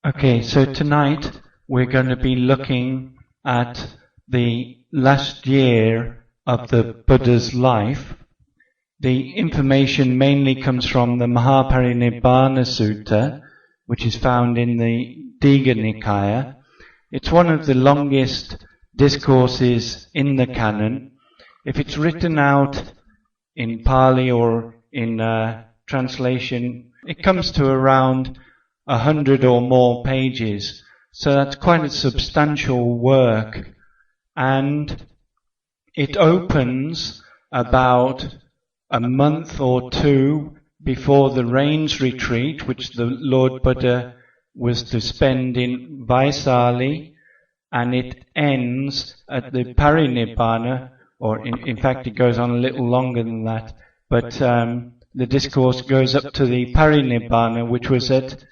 Okay, so tonight we're going to be looking at the last year of the Buddha's life. The information mainly comes from the Mahaparinibbana Sutta, which is found in the Digha Nikaya. It's one of the longest discourses in the canon. If it's written out in Pali or in translation, it comes to around 100 or more pages. So that's quite a substantial work. And it opens about a month or two before the rains retreat, which the Lord Buddha was to spend in Vaisali, and it ends at the Parinibbana, or in fact it goes on a little longer than that, but the discourse goes up to the Parinibbana, which was at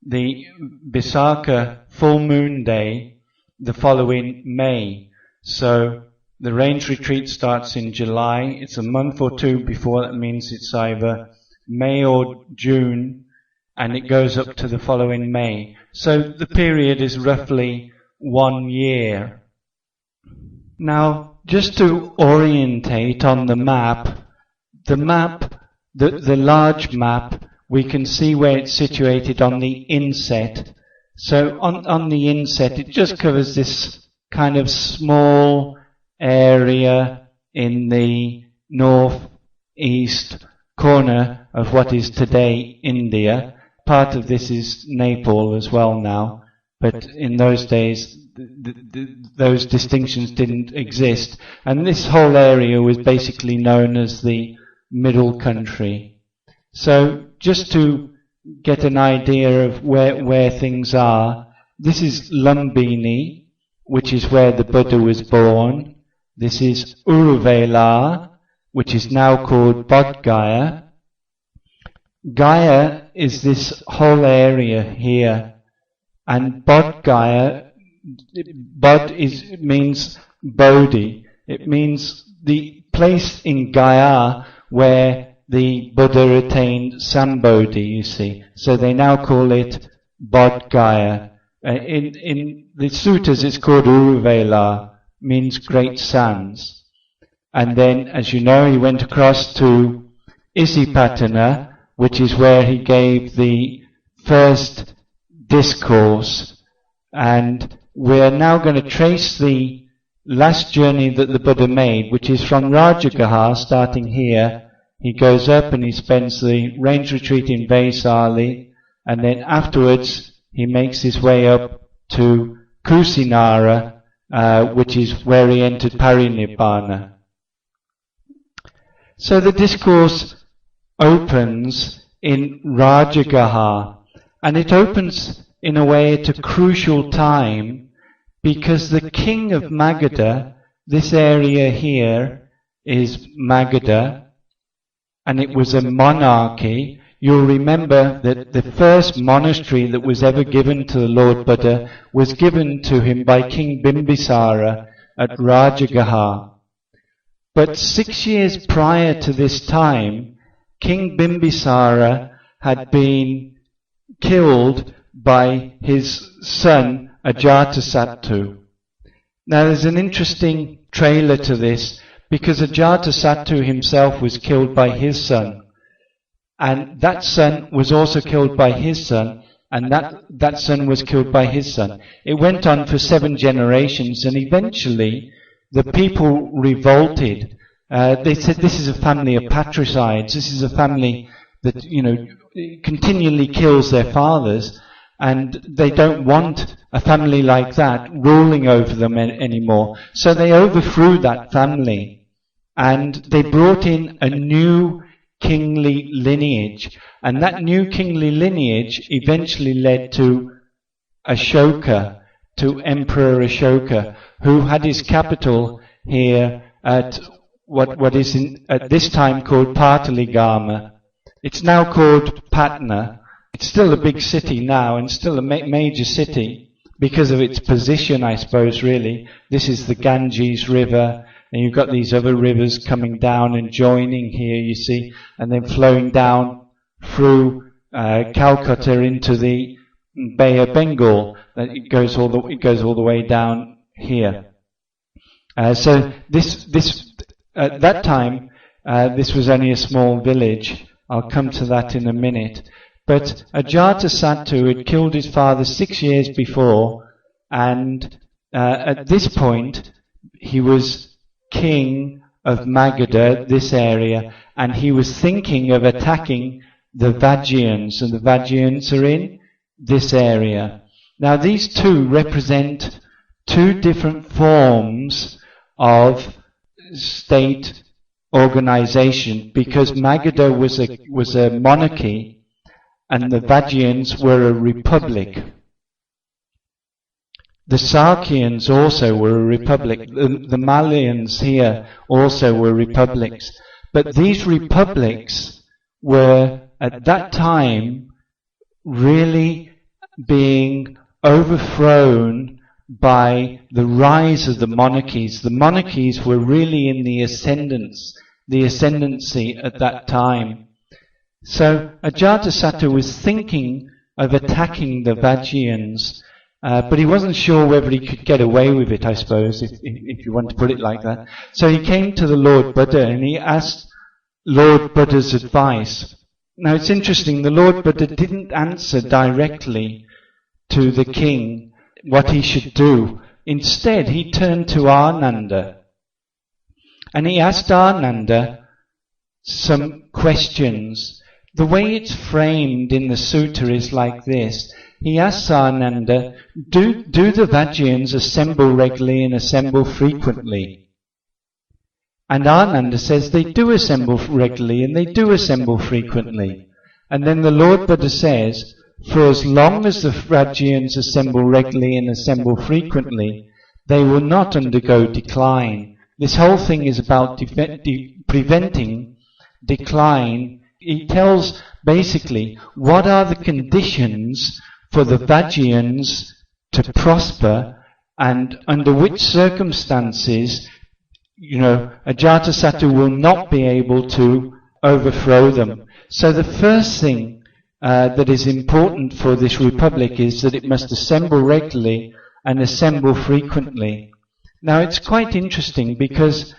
the Visakha full moon day the following May. So the rains retreat starts in July. It's a month or two before. That means it's either May or June, and it goes up to the following May. So the period is roughly 1 year. Now, just to orientate on the map, the large map, we can see where it's situated on the inset. So on the inset, it just covers this kind of small area in the northeast corner of what is today India. Part of this is Nepal as well now, but in those days those distinctions didn't exist. And this whole area was basically known as the Middle Country. So just to get an idea of where things are, this is Lumbini, which is where the Buddha was born. This is Uruvela, which is now called Bodh Gaya. Gaya is this whole area here, and Bodh Gaya, Bodh means Bodhi. It means the place in Gaya where the Buddha attained Sambodhi, you see. So they now call it Bodh Gaya. In the suttas it's called Uruvela, means great sands. And then, as you know, he went across to Isipatana, which is where he gave the first discourse. And we're now going to trace the last journey that the Buddha made, which is from Rajagaha, starting here. He goes up and he spends the rains retreat in Vaisali, and then afterwards he makes his way up to Kusinara, which is where he entered Parinibbana. So the discourse opens in Rajagaha, and it opens in a way at a crucial time, because the king of Magadha, this area here is Magadha, and it was a monarchy. You'll remember that the first monastery that was ever given to the Lord Buddha was given to him by King Bimbisara at Rajagaha. But 6 years prior to this time, King Bimbisara had been killed by his son Ajatasattu. Now there's an interesting trailer to this, because Ajatasattu himself was killed by his son. And that son was also killed by his son, and that son was killed by his son. It went on for 7 generations, and eventually the people revolted. They said, this is a family of patricides. This is a family that, continually kills their fathers, and they don't want a family like that ruling over them anymore. So they overthrew that family, and they brought in a new kingly lineage, and that new kingly lineage eventually led to Ashoka, to Emperor Ashoka, who had his capital here at what is at this time called Pataligama. It's now called Patna. It's still a big city now, and still a major city because of its position, I suppose, really. This is the Ganges River, and you've got these other rivers coming down and joining here, you see, and then flowing down through Calcutta into the Bay of Bengal. That it goes all the way down here. So this at that time, this was only a small village. I'll come to that in a minute. But Ajatasattu had killed his father 6 years before, and at this point he was king of Magadha, this area, and he was thinking of attacking the Vajjayans, and the Vajjayans are in this area. Now these two represent two different forms of state organization, because Magadha was a monarchy and the Vajjayans were a republic. The Sakyans also were a republic. The Malayans here also were republics. But these republics were at that time really being overthrown by the rise of the monarchies. The monarchies were really in the ascendancy at that time. So Ajatasattu was thinking of attacking the Vajjayans, but he wasn't sure whether he could get away with it, I suppose, if you want to put it like that. So he came to the Lord Buddha and he asked Lord Buddha's advice. Now it's interesting, the Lord Buddha didn't answer directly to the king what he should do. Instead, he turned to Ananda and he asked Ananda some questions. The way it's framed in the sutta is like this. He asks Ananda, do the Vajjayans assemble regularly and assemble frequently? And Ananda says they do assemble regularly and they do assemble frequently. And then the Lord Buddha says, for as long as the Vajjayans assemble regularly and assemble frequently, they will not undergo decline. This whole thing is about preventing decline. He tells basically what are the conditions for the Vajjayans to prosper and under which circumstances, Ajatasattu will not be able to overthrow them. So the first thing that is important for this republic is that it must assemble regularly and assemble frequently. Now it's quite interesting because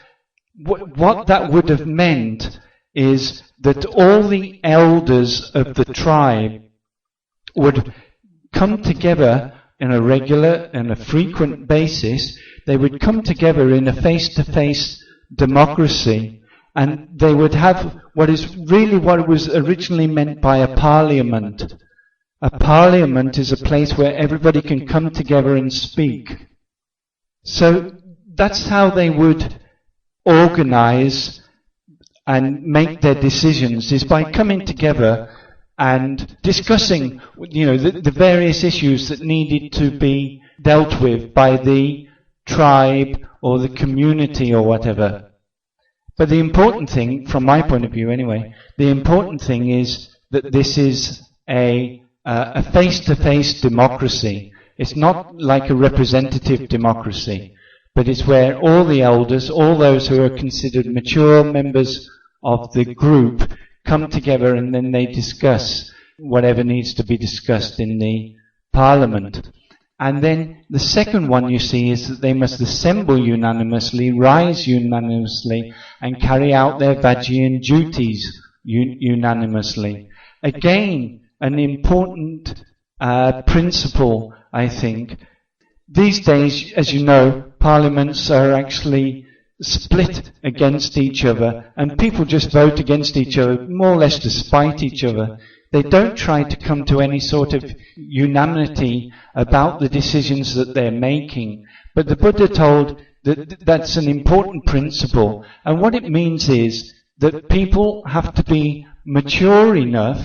what that would have meant is that all the elders of the tribe would come together in a regular and a frequent basis. They would come together in a face-to-face democracy, and they would have what was originally meant by a parliament. A parliament is a place where everybody can come together and speak. So that's how they would organize and make their decisions, is by coming together and discussing, the various issues that needed to be dealt with by the tribe or the community or whatever. But the important thing, from my point of view anyway, the important thing is that this is a face-to-face democracy. It's not like a representative democracy, but it's where all the elders, all those who are considered mature members of the group, come together and then they discuss whatever needs to be discussed in the parliament. And then the second one you see is that they must assemble unanimously, rise unanimously, and carry out their Vajjayan duties unanimously. Again, an important principle, I think. These days, as you know, parliaments are actually split against each other, and people just vote against each other, more or less to spite each other. They don't try to come to any sort of unanimity about the decisions that they're making. But the Buddha told that that's an important principle. And what it means is that people have to be mature enough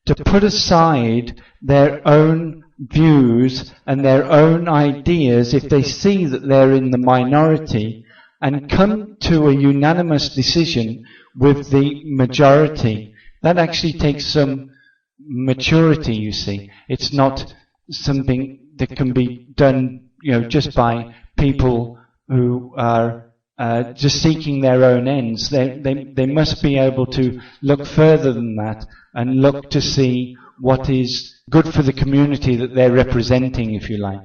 to put aside their own views and their own ideas if they see that they're in the minority, and come to a unanimous decision with the majority. That actually takes some maturity, you see. It's not something that can be done, just by people who are just seeking their own ends. They must be able to look further than that and look to see what is good for the community that they're representing, if you like.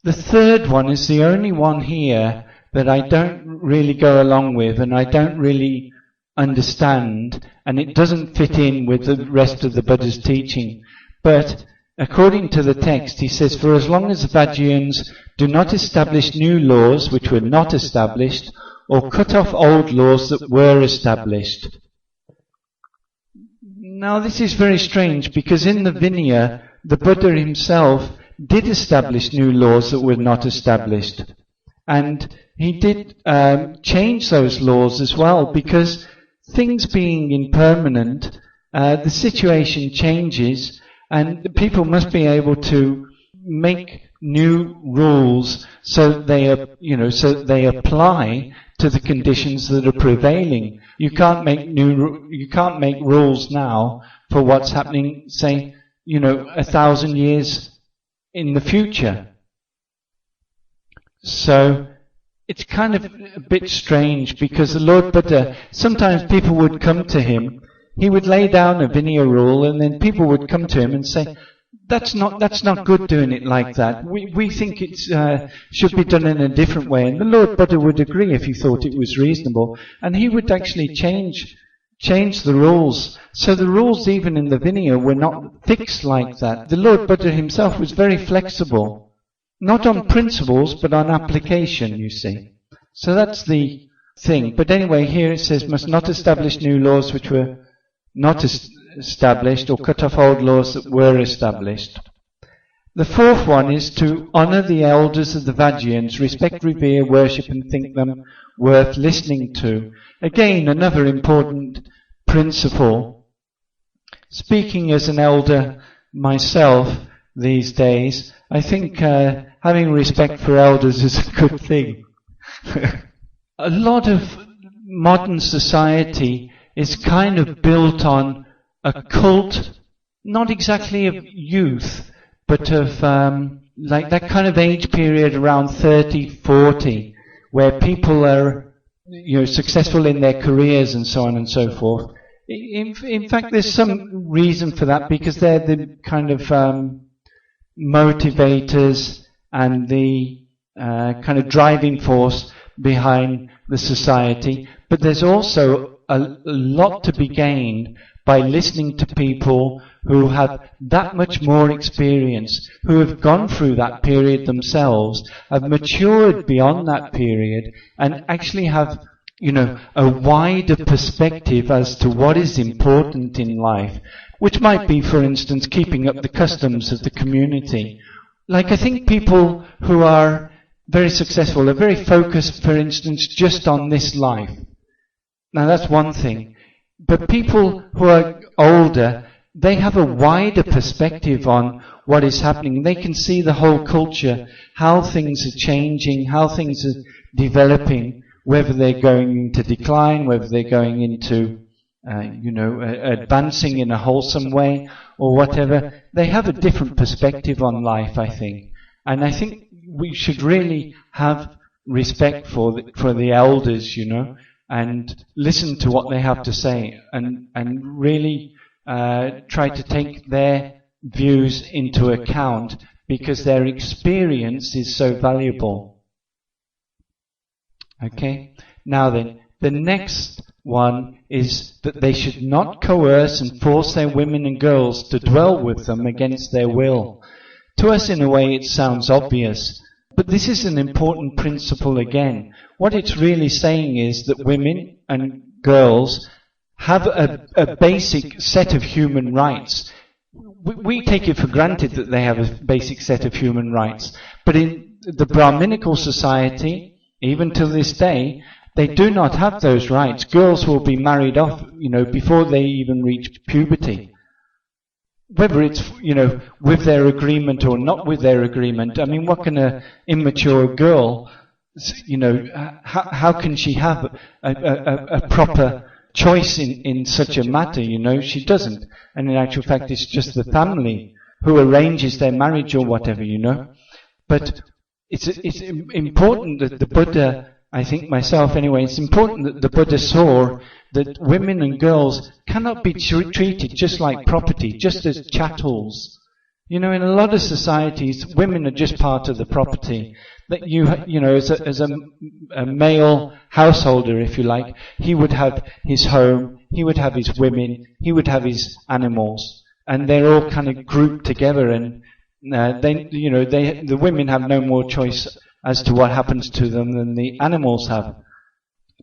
The third one is the only one here that I don't really go along with and I don't really understand, and it doesn't fit in with the rest of the Buddha's teaching. But according to the text, he says, for as long as the Vajrayans do not establish new laws which were not established, or cut off old laws that were established. Now this is very strange, because in the Vinaya, the Buddha himself did establish new laws that were not established. And he did change those laws as well, because things being impermanent, the situation changes, and the people must be able to make new rules so they apply to the conditions that are prevailing. You can't make rules now for what's happening, say, 1,000 years in the future. So it's kind of a bit strange, because the Lord Buddha, sometimes people would come to him, he would lay down a Vinaya rule, and then people would come to him and say, that's not good doing it like that. We think it should be done in a different way. And the Lord Buddha would agree if he thought it was reasonable. And he would actually change the rules. So the rules even in the Vinaya were not fixed like that. The Lord Buddha himself was very flexible. Not on principles, but on application, you see. So that's the thing. But anyway, here it says, must not establish new laws which were not established, or cut off old laws that were established. The fourth one is to honour the elders of the Vajrayans, respect, revere, worship, and think them worth listening to. Again, another important principle. Speaking as an elder myself these days, I think having respect for elders is a good thing. A lot of modern society is kind of built on a cult, not exactly of youth, but of like that kind of age period around 30, 40, where people are successful in their careers and so on and so forth. In fact, there's some reason for that, because they're the kind of motivators and the kind of driving force behind the society. But there's also a lot to be gained by listening to people who have that much more experience, who have gone through that period themselves, have matured beyond that period, and actually have, a wider perspective as to what is important in life, which might be, for instance, keeping up the customs of the community. Like, I think people who are very successful are very focused, for instance, just on this life. Now that's one thing. But people who are older, they have a wider perspective on what is happening. They can see the whole culture, how things are changing, how things are developing, whether they're going into decline, whether they're going into, advancing in a wholesome way, or whatever. They have a different perspective on life, I think. And I think we should really have respect for the elders, and listen to what they have to say, and really try to take their views into account, because their experience is so valuable. Okay? Now then, the next one is that they should not coerce and force their women and girls to dwell with them against their will. To us, in a way, it sounds obvious, but this is an important principle again. What it's really saying is that women and girls have a basic set of human rights. We take it for granted that they have a basic set of human rights. But in the Brahminical society, even to this day, they do not have those rights. Girls will be married off, before they even reach puberty. Whether it's, with their agreement or not with their agreement. I mean, what can an immature girl, how can she have a proper choice in such a matter? She doesn't. And in actual fact, it's just the family who arranges their marriage or whatever, But it's important that the Buddha, I think myself anyway, it's important that the Buddha saw that women and girls cannot be treated just like property, just as chattels. In a lot of societies, women are just part of the property. That as a male householder, if you like, he would have his home, he would have his women, he would have his animals, and they're all kind of grouped together. And the women have no more choice as to what happens to them than the animals have.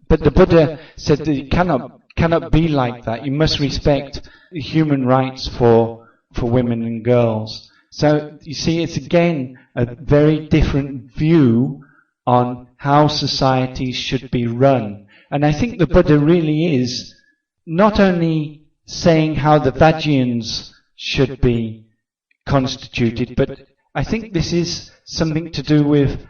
But the Buddha said that it cannot be like that. You must respect human rights for women and girls. So you see, it's again a very different view on how societies should be run. And I think the Buddha really is not only saying how the Vajrayans should be constituted, but I think this is something to do with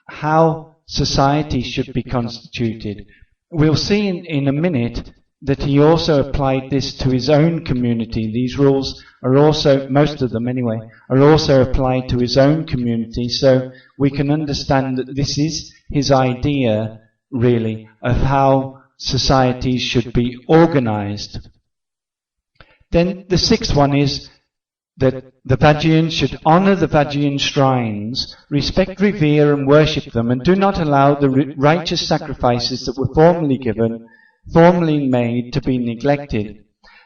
how society should be constituted. We'll see in a minute that he also applied this to his own community. These rules are also, most of them anyway, are also applied to his own community, so we can understand that this is his idea, really, of how societies should be organized. Then the sixth one is that the Vajrayans should honor the Vajrayan shrines, respect, revere and worship them, and do not allow the righteous sacrifices that were formerly made to be neglected.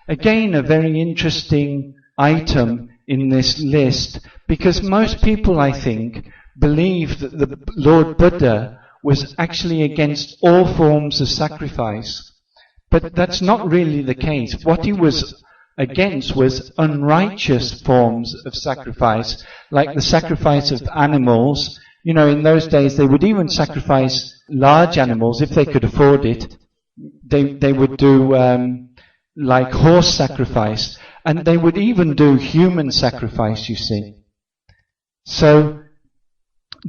Again, a very interesting item in this list, because most people, I think, believe that the Lord Buddha was actually against all forms of sacrifice. But that's not really the case. What he was against was unrighteous forms of sacrifice, like the sacrifice of animals. In those days they would even sacrifice large animals if they could afford it. They would do like horse sacrifice, and they would even do human sacrifice, you see. So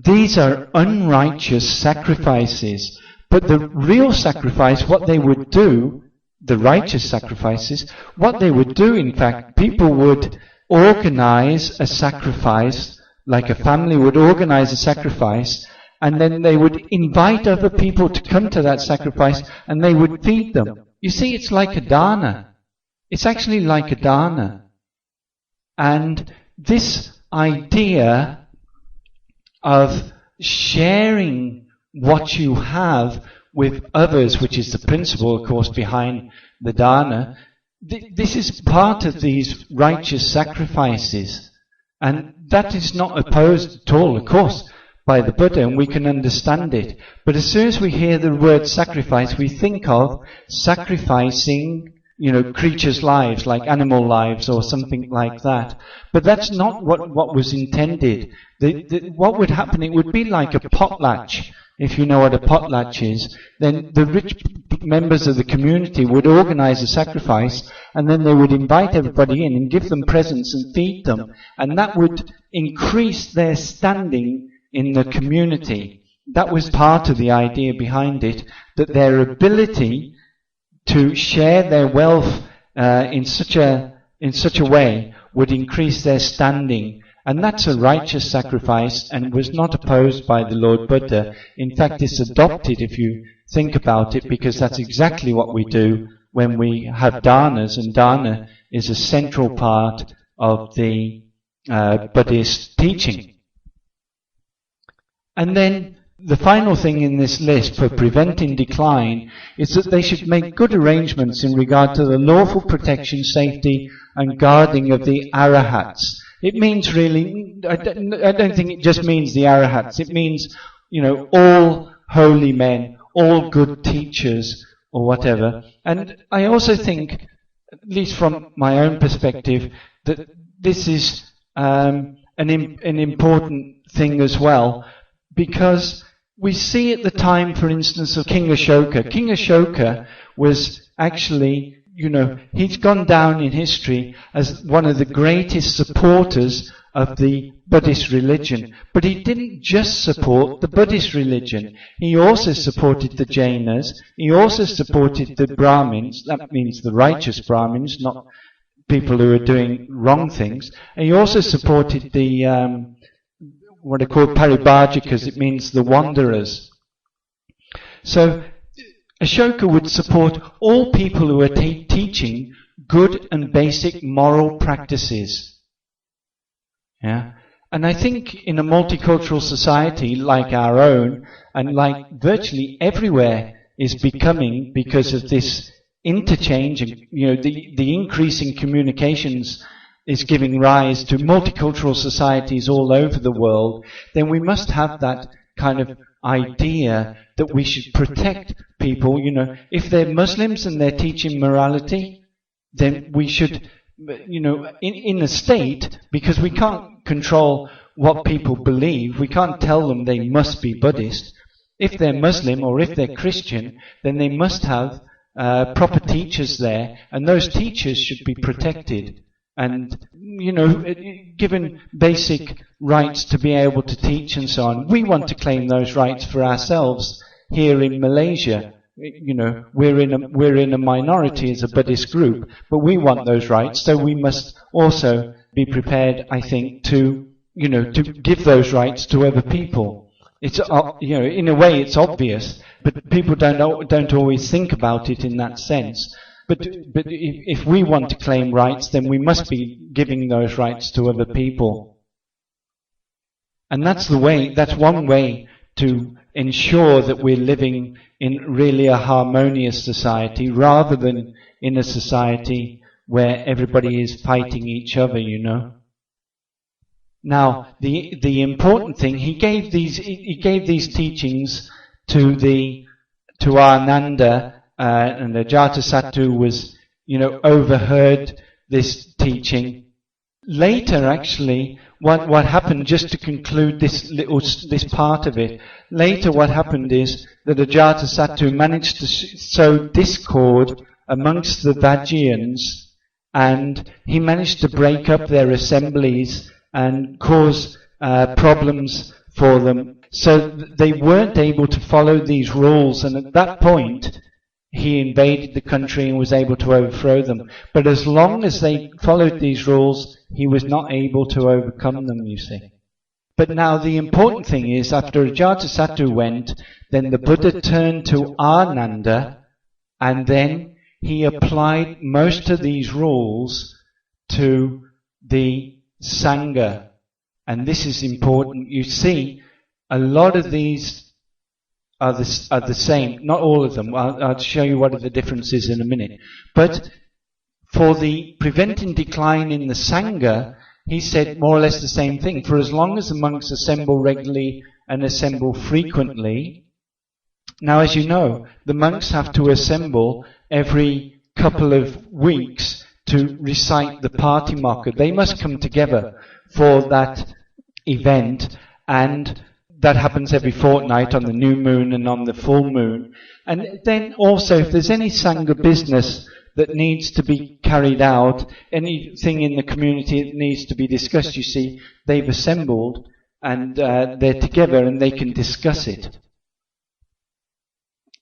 these are unrighteous sacrifices. But the real sacrifice, what they would do, the righteous sacrifices, what they would do, in fact, people would organize a sacrifice, like a family would organize a sacrifice, and then they would invite other people to come to that sacrifice, and they would feed them. You see, it's like a dana. It's actually like a dana. And this idea of sharing what you have with others, which is the principle, of course, behind the dana, this is part of these righteous sacrifices. And that is not opposed at all, of course, by the Buddha, and we can understand it. But as soon as we hear the word sacrifice, we think of sacrificing, creatures' lives, like animal lives or something like that. But that's not what was intended. What would happen, it would be like a potlatch. If you know what a potlatch is, then the rich members of the community would organize a sacrifice, and then they would invite everybody in and give them presents and feed them. And that would increase their standing in the community. That was part of the idea behind it, that their ability to share their wealth in such a way would increase their standing. And that's a righteous sacrifice, and was not opposed by the Lord Buddha. In fact, it's adopted if you think about it, because that's exactly what we do when we have dhanas, and dana is a central part of the Buddhist teaching. And then the final thing in this list for preventing decline is that they should make good arrangements in regard to the lawful protection, safety and guarding of the arahats. It means really, I don't think it just means the arahats. It means, all holy men, all good teachers or whatever. And I also think, at least from my own perspective, that this is an important thing as well, because we see at the time, for instance, of King Ashoka. King Ashoka was actually, he's gone down in history as one of the greatest supporters of the Buddhist religion. But he didn't just support the Buddhist religion. He also supported the Jainas. He also supported the Brahmins. That means the righteous Brahmins, not people who are doing wrong things. And he also supported the what are called paribhajikas. It means the wanderers. So Ashoka would support all people who are teaching good and basic moral practices. Yeah? And I think in a multicultural society like our own, and like virtually everywhere is becoming, because of this interchange, and the increase in communications is giving rise to multicultural societies all over the world, then we must have that kind of idea that we should protect people. If they're Muslims and they're teaching morality, then we should, in a state, because we can't control what people believe, we can't tell them they must be Buddhist. If they're Muslim or if they're Christian, then they must have proper teachers there, and those teachers should be protected and, given basic rights to be able to teach and so on. We want to claim those rights for ourselves here in Malaysia. We're in a minority as a Buddhist group, but we want those rights, so we must also be prepared, I think, to give those rights to other people. It's in a way it's obvious, but people don't always think about it in that sense. But if we want to claim rights, then we must be giving those rights to other people. And that's one way to ensure that we're living in really a harmonious society, rather than in a society where everybody is fighting each other, Now, the important thing, he gave these teachings to Ananda, and the Jatasattu was, overheard this teaching. Later, actually, what happened, just to conclude this part of it, later what happened is that the Jatasattu managed to sow discord amongst the Vajjayans, and he managed to break up their assemblies and cause problems for them. So they weren't able to follow these rules, and at that point he invaded the country and was able to overthrow them. But as long as they followed these rules, he was not able to overcome them, you see. But now the important thing is, after Ajatasattu went, then the Buddha turned to Ananda, and then he applied most of these rules to the Sangha. And this is important. You see, a lot of these are the same. Not all of them. I'll show you what are the differences in a minute. But for the preventing decline in the Sangha, he said more or less the same thing. For as long as the monks assemble regularly and assemble frequently. Now, as you know, the monks have to assemble every couple of weeks to recite the Patimokkha. They must come together for that event, and that happens every fortnight on the new moon and on the full moon. And then also, if there's any Sangha business that needs to be carried out, anything in the community that needs to be discussed, you see, they've assembled and they're together and they can discuss it.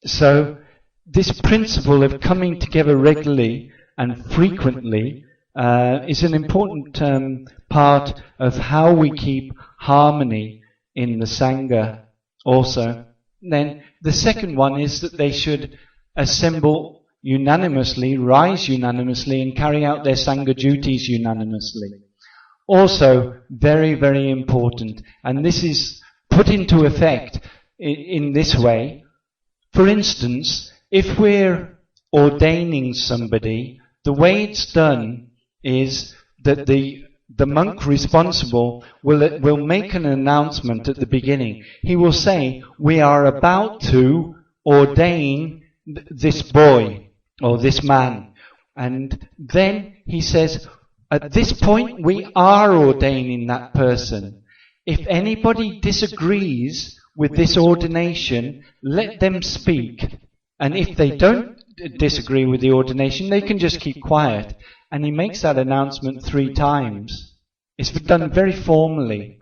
So this principle of coming together regularly and frequently is an important part of how we keep harmony in the Sangha also. Then the second one is that they should assemble unanimously, rise unanimously, and carry out their Sangha duties unanimously. Also very, very important. And this is put into effect in this way. For instance, if we're ordaining somebody, the way it's done is that the monk responsible will make an announcement at the beginning. He will say, "We are about to ordain this boy or this man." And then he says, "At this point we are ordaining that person. If anybody disagrees with this ordination, let them speak. And if they don't disagree with the ordination, they can just keep quiet." And he makes that announcement 3 times. It's done very formally.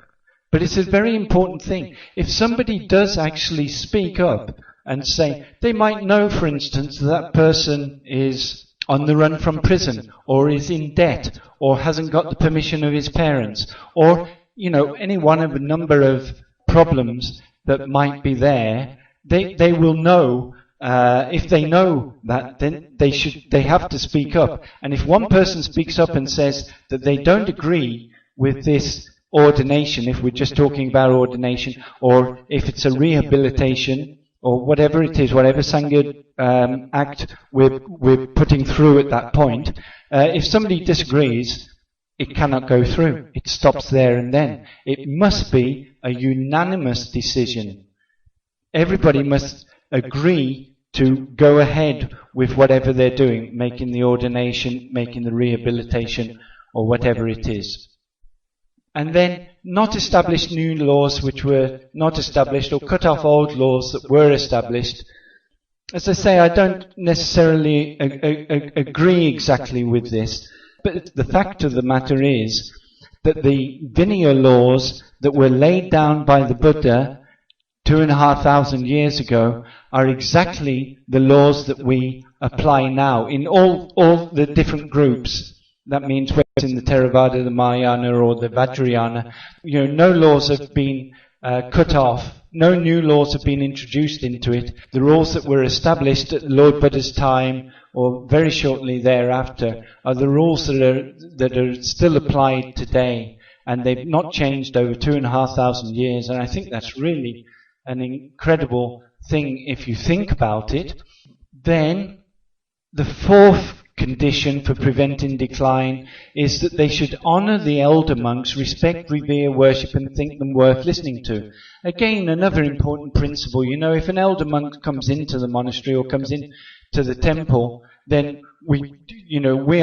But it's a very important thing. If somebody does actually speak up and say, they might know, for instance, that person is on the run from prison, or is in debt, or hasn't got the permission of his parents, or, any one of a number of problems that might be there, they will know if they know that, then they have to speak up. And if one person speaks up and says that they don't agree with this ordination, if we're just talking about ordination, or if it's a rehabilitation, or whatever it is, whatever Sangha act we're putting through at that point, if somebody disagrees, it cannot go through. It stops there and then. It must be a unanimous decision. Everybody must agree to go ahead with whatever they're doing, making the ordination, making the rehabilitation, or whatever it is. And then not establish new laws which were not established, or cut off old laws that were established. As I say, I don't necessarily agree exactly with this, but the fact of the matter is that the Vinaya laws that were laid down by the Buddha 2,500 years ago are exactly the laws that we apply now in all the different groups. That means whether it's in the Theravada, the Mahayana, or the Vajrayana, no laws have been cut off. No new laws have been introduced into it. The rules that were established at Lord Buddha's time, or very shortly thereafter, are the rules that are still applied today, and they've not changed over 2,500 years. And I think that's really an incredible thing if you think about it. Then the fourth condition for preventing decline is that they should honour the elder monks, respect, revere, worship, and think them worth listening to. Again, another important principle. If an elder monk comes into the monastery or comes into the temple, then we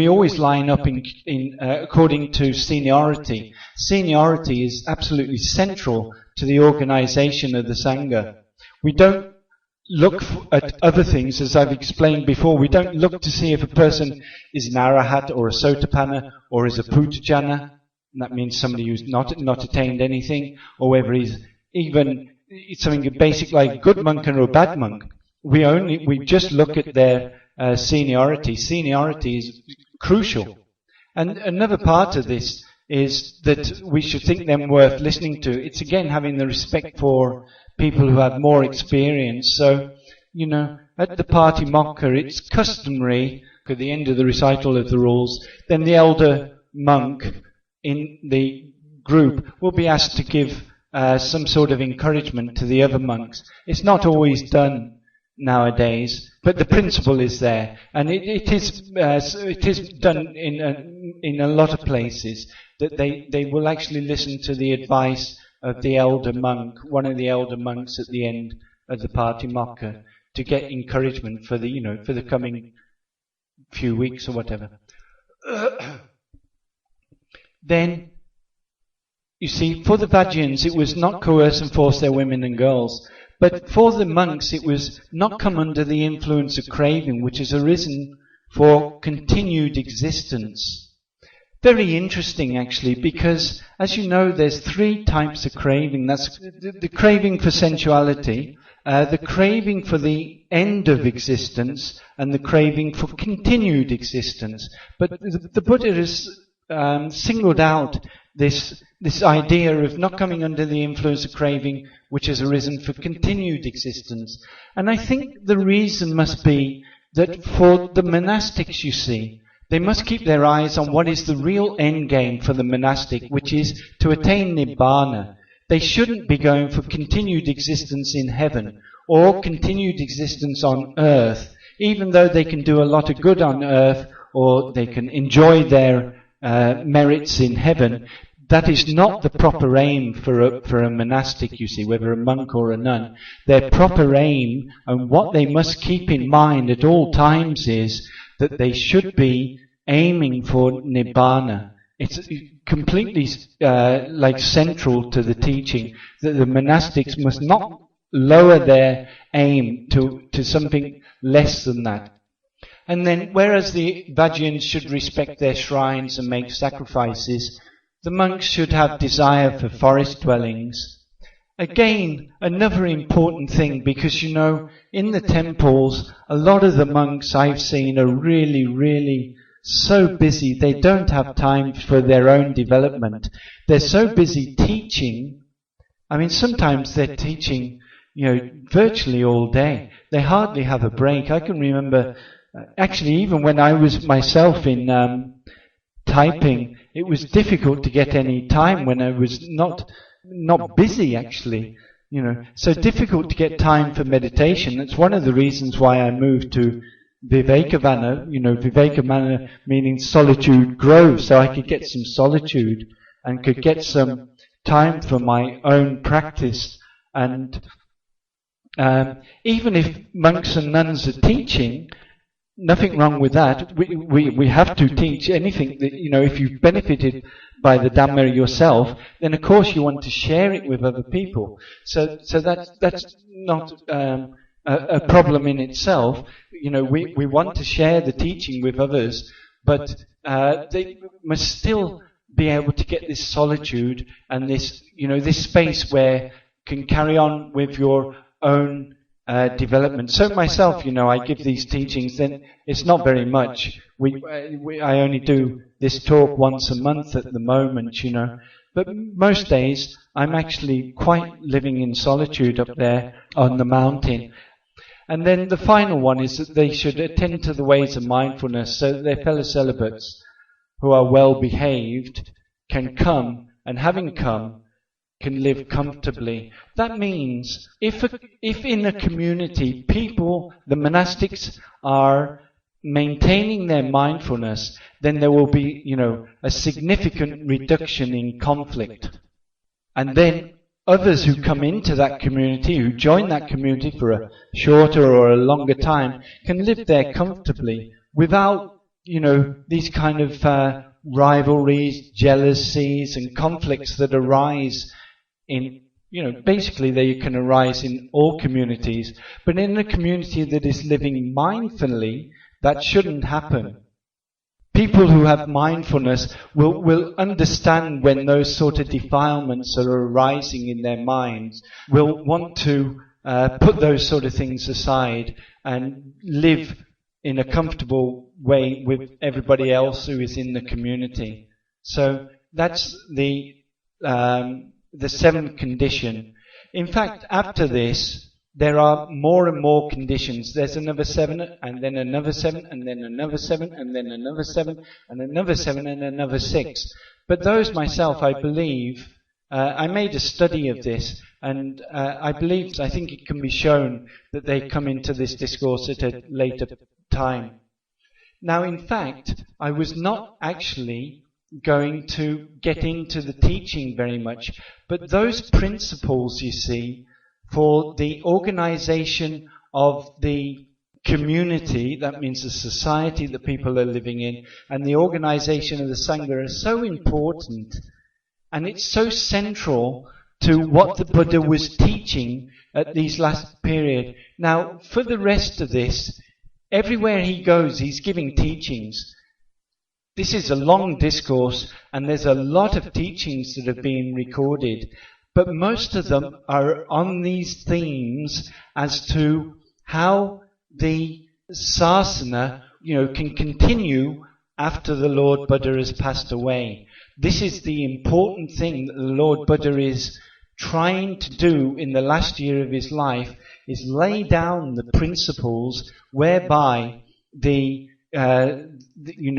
always line up in according to seniority. Seniority is absolutely central to the organisation of the Sangha. We don't look at other things, as I've explained before. We don't look to see if a person is an arahat or a sotapanna or is a puttajana. That means somebody who's not attained anything, or whether he's even something basic like a good monk or a bad monk. We just look at their seniority. Seniority is crucial. And another part of this is that we should think them worth listening to. It's again having the respect for people who have more experience. So, at the party mokkha, it's customary, at the end of the recital of the rules, then the elder monk in the group will be asked to give some sort of encouragement to the other monks. It's not always done nowadays, but the principle is there, and it is done in a lot of places, that they will actually listen to the advice of the elder monk, one of the elder monks at the end of the party mokkha, to get encouragement for the coming few weeks or whatever. Then, you see, for the Vajrayans, it was not coerce and force their women and girls. But for the monks, it was not come under the influence of craving, which has arisen for continued existence. Very interesting, actually, because, as you know, there's three types of craving. That's the craving for sensuality, the craving for the end of existence, and the craving for continued existence. But the Buddha has singled out this idea of not coming under the influence of craving, which has arisen for continued existence. And I think the reason must be that for the monastics, you see, they must keep their eyes on what is the real end game for the monastic, which is to attain Nibbana. They shouldn't be going for continued existence in heaven or continued existence on earth, even though they can do a lot of good on earth or they can enjoy their merits in heaven. That is not the proper aim for a monastic, you see, whether a monk or a nun. Their proper aim, and what they must keep in mind at all times, is that they should be aiming for Nibbana. It's completely central to the teaching that the monastics must not lower their aim to something less than that. And then, whereas the Vajrayans should respect their shrines and make sacrifices, the monks should have desire for forest dwellings. Again, another important thing, because in the temples, a lot of the monks I've seen are really, really so busy. They don't have time for their own development. They're so busy teaching. I mean, sometimes they're teaching, virtually all day. They hardly have a break. I can remember, actually, even when I was myself in typing, it was difficult to get any time when I was not busy, actually. So difficult to get time for meditation. That's one of the reasons why I moved to Vivekavana, Vivekavana meaning solitude grove, so I could get some solitude and could get some time for my own practice. And even if monks and nuns are teaching, nothing wrong with that. We have to teach anything that, if you've benefited by the Dhamma yourself, then of course you want to share it with other people. So that's not a problem in itself. We want to share the teaching with others, but they must still be able to get this solitude and this, this space where can carry on with your own development. So myself, I give these teachings, then it's not very much. I only do this talk once a month at the moment, But most days, I'm actually quite living in solitude up there on the mountain. And then the final one is that they should attend to the ways of mindfulness so that their fellow celibates who are well behaved can come, and having come, can live comfortably. That means if in a community people, the monastics, are maintaining their mindfulness, then there will be, a significant reduction in conflict. And then others who come into that community, who join that community for a shorter or a longer time, can live there comfortably without, these kind of rivalries, jealousies and conflicts that arise in, basically they can arise in all communities. But in a community that is living mindfully, that shouldn't happen. People who have mindfulness will understand when those sort of defilements are arising in their minds, will want to put those sort of things aside and live in a comfortable way with everybody else who is in the community. So that's the seventh condition. In fact, after this, there are more and more conditions. There's another 7, and then another 7, and then another 7, and then another 7, and another 7, and another 6. But those myself, I believe, I made a study of this, and I think it can be shown that they come into this discourse at a later time. Now, in fact, I was not actually going to get into the teaching very much, but those principles, you see, for the organization of the community, that means the society that people are living in, and the organization of the Sangha are so important, and it's so central to what the Buddha was teaching at these last period. Now, for the rest of this, everywhere he goes, he's giving teachings. This is a long discourse, and there's a lot of teachings that have been recorded. But most of them are on these themes as to how the sasana, can continue after the Lord Buddha has passed away. This is the important thing that the Lord Buddha is trying to do in the last year of his life, is lay down the principles whereby the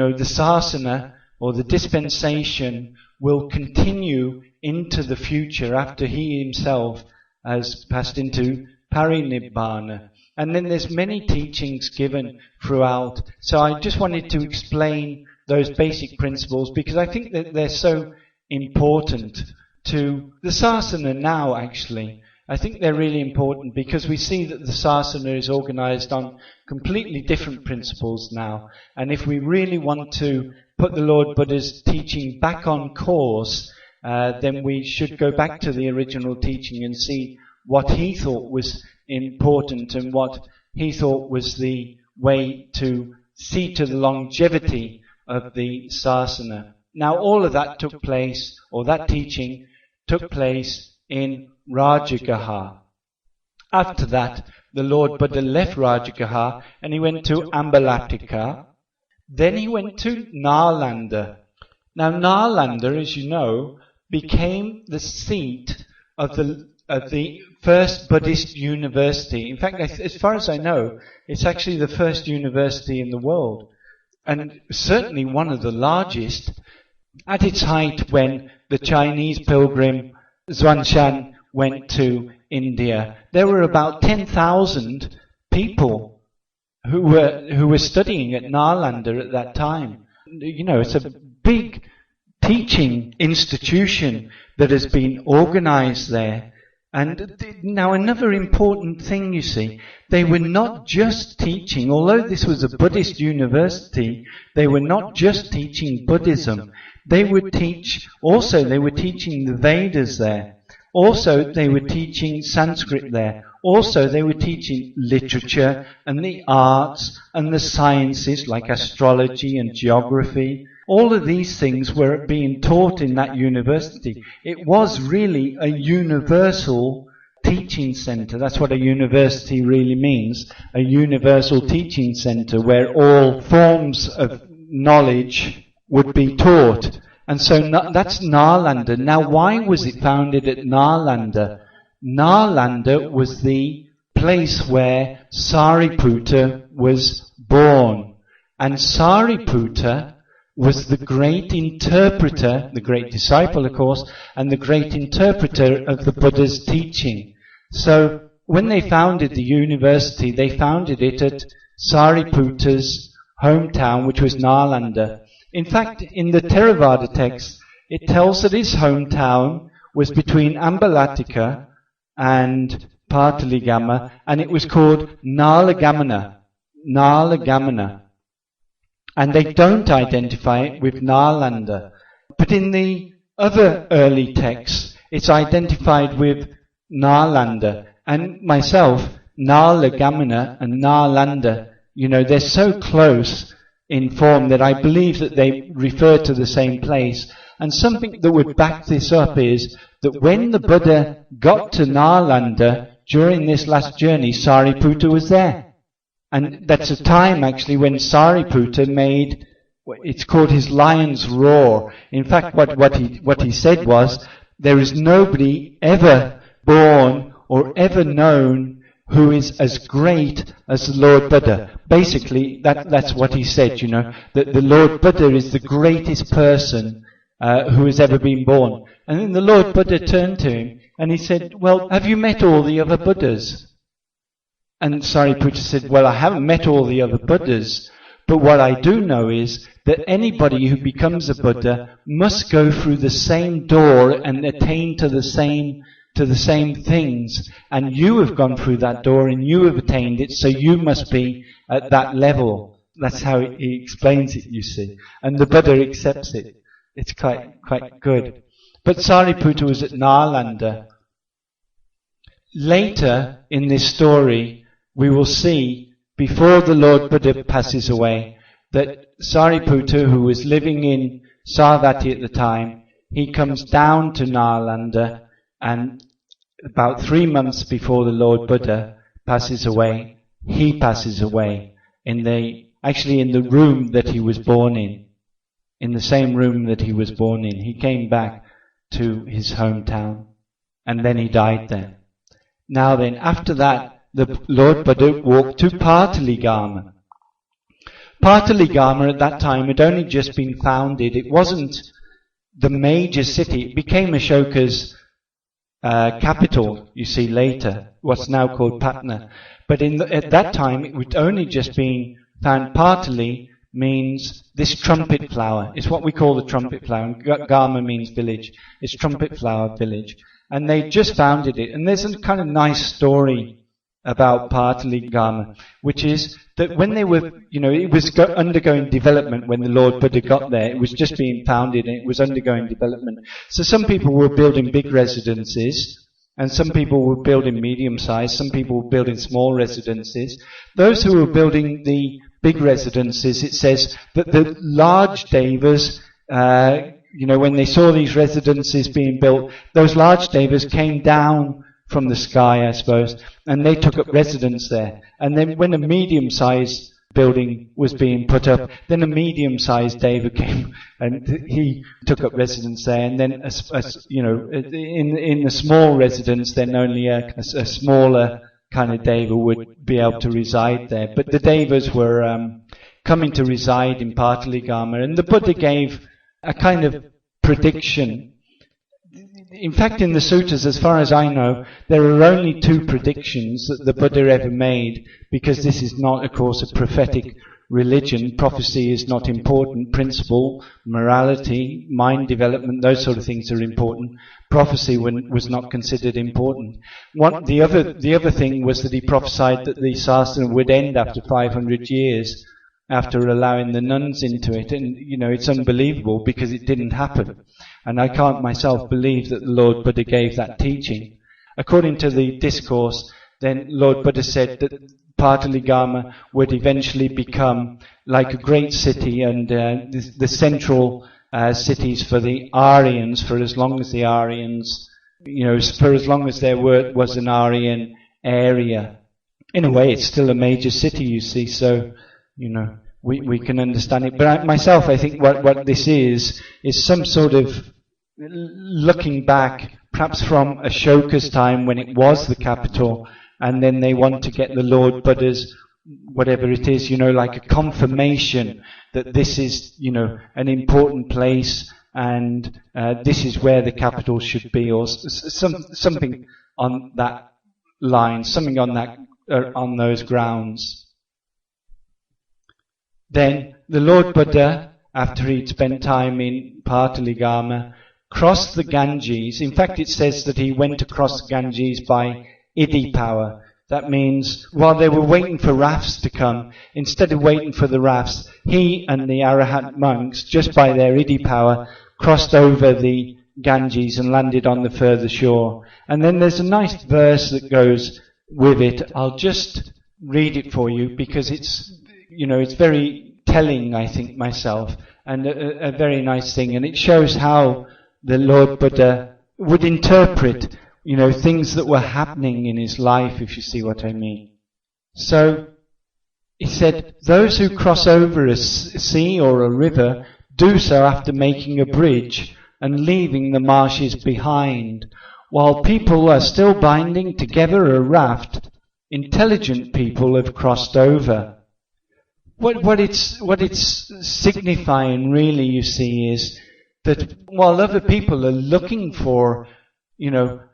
sasana or the dispensation will continue into the future after he himself has passed into parinibbana. And then there's many teachings given throughout. So I just wanted to explain those basic principles because I think that they're so important to the sasana now, actually. I think they're really important because we see that the sasana is organized on completely different principles now. And if we really want to put the Lord Buddha's teaching back on course, then we should go back to the original teaching and see what he thought was important and what he thought was the way to see to the longevity of the sasana. Now all of that took place, or that teaching took place in Rajagaha. After that, the Lord Buddha left Rajagaha and he went to Ambalatika. Then he went to Nalanda. Now Nalanda, as you know, became the seat of the of the first Buddhist university. In fact, as far as I know, it's actually the first university in the world, and certainly one of the largest. At its height, when the Chinese pilgrim Xuanzang went to India, there were about 10,000 people who were studying at Nalanda at that time. You know, it's a big teaching institution that has been organized there. And now another important thing, you see, they were not just teaching, although this was a Buddhist university, they were not just teaching Buddhism. They were teaching the Vedas there. Also, they were teaching Sanskrit there. Also, they were teaching literature and the arts and the sciences like astrology and geography. All of these things were being taught in that university. It was really a universal teaching center. That's what a university really means. A universal teaching center where all forms of knowledge would be taught. And so that's Nalanda. Now, why was it founded at Nalanda? Nalanda was the place where Sariputta was born. And Sariputta was the great interpreter, the great disciple, of course, and the great interpreter of the Buddha's teaching. So, when they founded the university, they founded it at Sariputta's hometown, which was Nalanda. In fact, in the Theravada text, it tells that his hometown was between Ambalatika and Pataligama, and it was called Nalagamana. Nalagamana. And they don't identify it with Nalanda. But in the other early texts, it's identified with Nalanda. And myself, Nalagamana and Nalanda, you know, they're so close in form that I believe that they refer to the same place. And something that would back this up is that when the Buddha got to Nalanda during this last journey, Sariputta was there. And that's a time actually when Sariputta made, it's called his lion's roar. In fact, what he said was, there is nobody ever born or ever known who is as great as the Lord Buddha. Basically, that's what he said, you know, that the Lord Buddha is the greatest person who has ever been born. And then the Lord Buddha turned to him and he said, well, have you met all the other Buddhas? And Sariputta said, well, I haven't met all the other Buddhas, but what I do know is that anybody who becomes a Buddha must go through the same door and attain to the same things, and you have gone through that door and you have attained it, so you must be at that level. That's how he explains it, you see. And the Buddha accepts it. It's quite good. But Sariputta was at Nalanda. Later in this story, we will see, before the Lord Buddha passes away, that Sariputta, who was living in Savatthi at the time, he comes down to Nalanda, and about 3 months before the Lord Buddha passes away, he passes away in the room that he was born in the same room that he was born in. He came back to his hometown, and then he died there. Now then, after that, the Lord Buddha walked to Pataligama. Pataligama at that time had only just been founded. It wasn't the major city. It became Ashoka's capital, you see, later, what's now called Patna. But at that time, it would only just been found. Patali means this trumpet flower. It's what we call the trumpet flower. And Gama means village. It's trumpet flower village. And they just founded it. And there's a kind of nice story about Pataligama, which is that when they were, you know, it was undergoing development when the Lord Buddha got there. It was just being founded and it was undergoing development. So some people were building big residences, and some people were building medium-sized, some people were building small residences. Those who were building the big residences, it says that the large devas, you know, when they saw these residences being built, those large devas came down from the sky, I suppose, and they took up residence there. And then when a medium-sized building was being put up. Then a medium-sized deva came, and he took up residence there. And then, in a small residence, then only a smaller kind of deva would be able to reside there. But the devas were coming to reside in Pataligama, and the Buddha gave a kind of prediction. In fact, in the suttas, as far as I know, there are only 2 predictions that the Buddha ever made, because this is not, of course, a prophetic religion. Prophecy is not important. Principle, morality, mind development, those sort of things are important. Prophecy was not considered important. The other thing was that he prophesied that the sasana would end after 500 years, after allowing the nuns into it. And, it's unbelievable because it didn't happen. And I can't myself believe that the Lord Buddha gave that teaching. According to the discourse, then Lord Buddha said that Pataligama would eventually become like a great city, and the central cities for the Aryans, for as long as the Aryans, for as long as there was an Aryan area. In a way, it's still a major city, you see, so, we can understand it. But myself, I think what this is some sort of looking back, perhaps from Ashoka's time when it was the capital, and then they want to get the Lord Buddha's, whatever it is, like a confirmation that this is, an important place, and this is where the capital should be, or something on that line, something on that on those grounds. Then the Lord Buddha, after he'd spent time in Pataligama, crossed the Ganges. In fact, it says that he went across the Ganges by Iddhi power. That means while they were waiting for rafts to come, instead of waiting for the rafts, he and the Arahant monks, just by their Iddhi power, crossed over the Ganges and landed on the further shore. And then there's a nice verse that goes with it. I'll just read it for you because it's very telling, I think, myself, and a very nice thing. And it shows how the Lord Buddha would interpret, things that were happening in his life, if you see what I mean. So, he said, those who cross over a sea or a river do so after making a bridge and leaving the marshes behind. While people are still binding together a raft, intelligent people have crossed over. What it's signifying really, you see, is that while other people are looking for,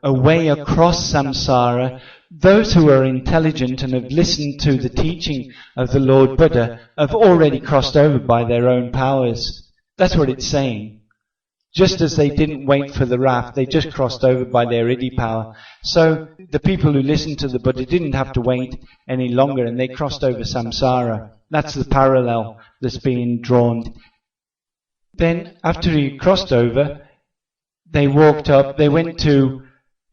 a way across samsara, those who are intelligent and have listened to the teaching of the Lord Buddha have already crossed over by their own powers. That's what it's saying. Just as they didn't wait for the raft, they just crossed over by their Iddhi power. So the people who listened to the Buddha didn't have to wait any longer, and they crossed over samsara. That's the parallel that's being drawn. Then, after he crossed over, they walked up. They went to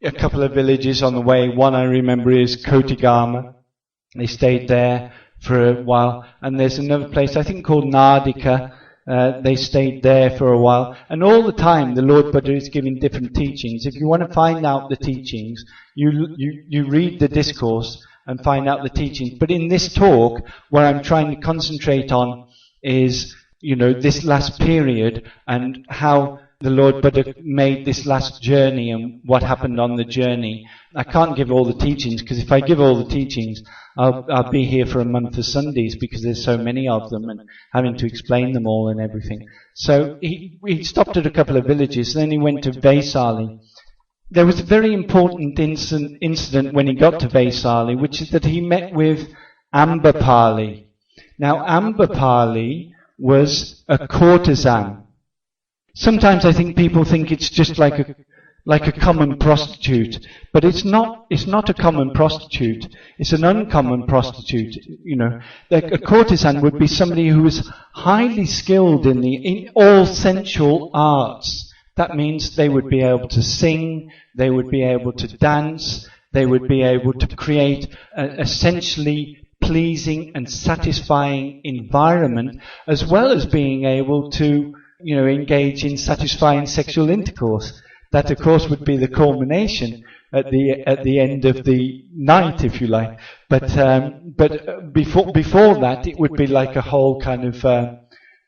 a couple of villages on the way. One I remember is Kotigama. They stayed there for a while. And there's another place, I think, called Nadika. They stayed there for a while. And all the time, the Lord Buddha is giving different teachings. If you want to find out the teachings, you read the discourse and find out the teachings. But in this talk, what I'm trying to concentrate on is, this last period and how the Lord Buddha made this last journey and what happened on the journey. I can't give all the teachings, because if I give all the teachings, I'll be here for a month of Sundays, because there's so many of them and having to explain them all and everything. So he stopped at a couple of villages, then he went to Vaisali. There was a very important incident when he got to Vaisali, which is that he met with Ambapali. Now, Ambapali was a courtesan. Sometimes I think people think it's just like a common prostitute, but it's not a common prostitute. It's an uncommon prostitute. A courtesan would be somebody who is highly skilled in all sensual arts. That means they would be able to sing, they would be able to dance, they would be able to create an essentially pleasing and satisfying environment, as well as being able to engage in satisfying sexual intercourse. That, of course, would be the culmination at the end of the night, if you like. But before that, it would be like a whole kind of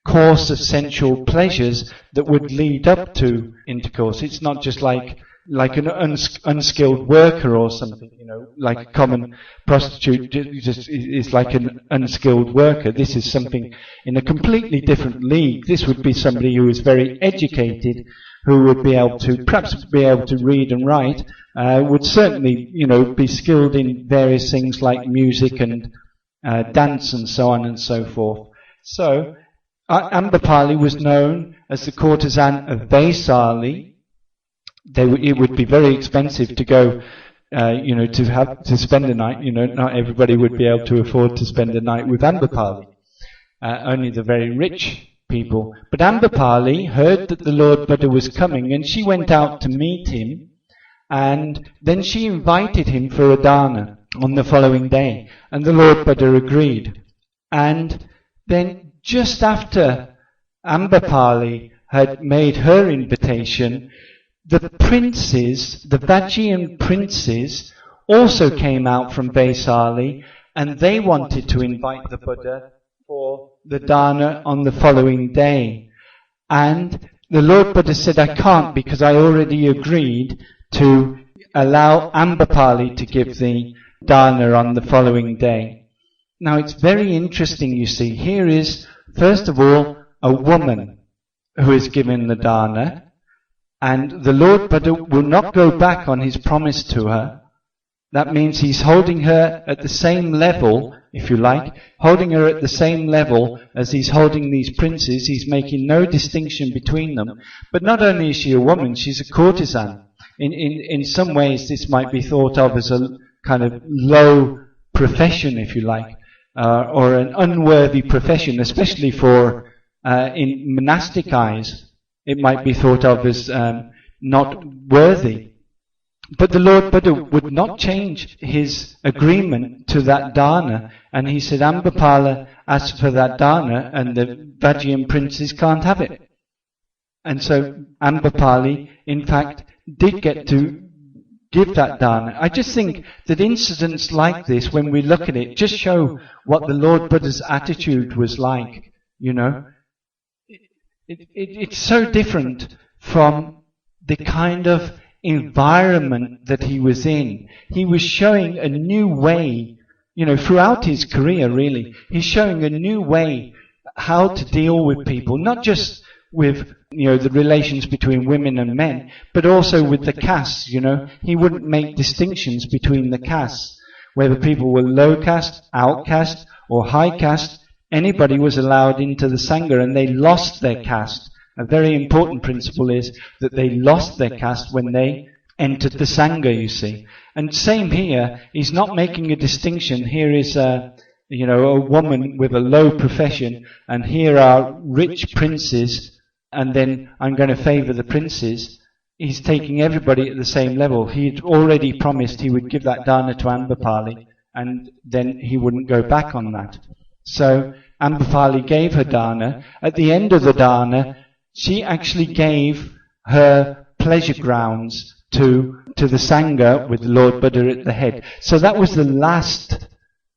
course of sensual pleasures that would lead up to intercourse. It's not just like an unskilled worker or something, like a common prostitute just is like an unskilled worker. This is something in a completely different league. This would be somebody who is very educated, who would be able to, perhaps be able to read and write, would certainly, be skilled in various things like music and dance and so on and so forth. So, Ambapali was known as the courtesan of Vaisali. It would be very expensive to go, to spend a night. Not everybody would be able to afford to spend a night with Ambapali. Only the very rich people. But Ambapali heard that the Lord Buddha was coming, and she went out to meet him, and then she invited him for a dana on the following day, and the Lord Buddha agreed. And then just after Ambapali had made her invitation, the princes, the Vajjian princes, also came out from Vaisali, and they wanted to invite the Buddha for the dana on the following day. And the Lord Buddha said, I can't, because I already agreed to allow Ambapali to give the dana on the following day. Now it's very interesting, you see. Here is, first of all, a woman who is given the dana, and the Lord Buddha will not go back on his promise to her. That means he's holding her at the same level, if you like, holding her at the same level as he's holding these princes. He's making no distinction between them. But not only is she a woman, she's a courtesan. In some ways, this might be thought of as a kind of low profession, if you like, or an unworthy profession, especially for in monastic eyes. It might be thought of as not worthy. But the Lord Buddha would not change his agreement to that dana, and he said, Ambapala asked for that dana, and the Vajjian princes can't have it. And so Ambapali, in fact, did get to give that dana. I just think that incidents like this, when we look at it, just show what the Lord Buddha's attitude was like, It's so different from the kind of environment that he was in. He was showing a new way, throughout his career, really. He's showing a new way how to deal with people, not just with, the relations between women and men, but also with the castes, He wouldn't make distinctions between the castes, whether people were low caste, outcast, or high caste. Anybody was allowed into the Sangha, and they lost their caste. A very important principle is that they lost their caste when they entered the Sangha, you see. And same here, he's not making a distinction. Here is a woman with a low profession, and here are rich princes, and then I'm going to favour the princes. He's taking everybody at the same level. He'd already promised he would give that dana to Ambapali, and then he wouldn't go back on that. So Ambapali gave her dana. At the end of the dana, she actually gave her pleasure grounds to the Sangha with the Lord Buddha at the head. So that was the last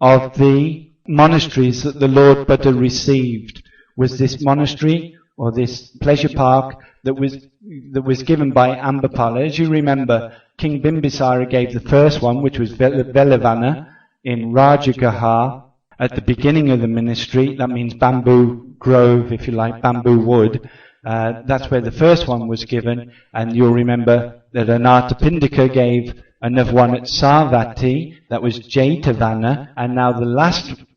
of the monasteries that the Lord Buddha received, was this monastery or this pleasure park that was given by Ambapali. As you remember, King Bimbisara gave the first one, which was Velavana in Rajagaha, at the beginning of the ministry. That means bamboo grove, if you like, bamboo wood. That's where the first one was given. And you'll remember that Anathapindika gave another one at Savatthi. That was Jetavana. And now the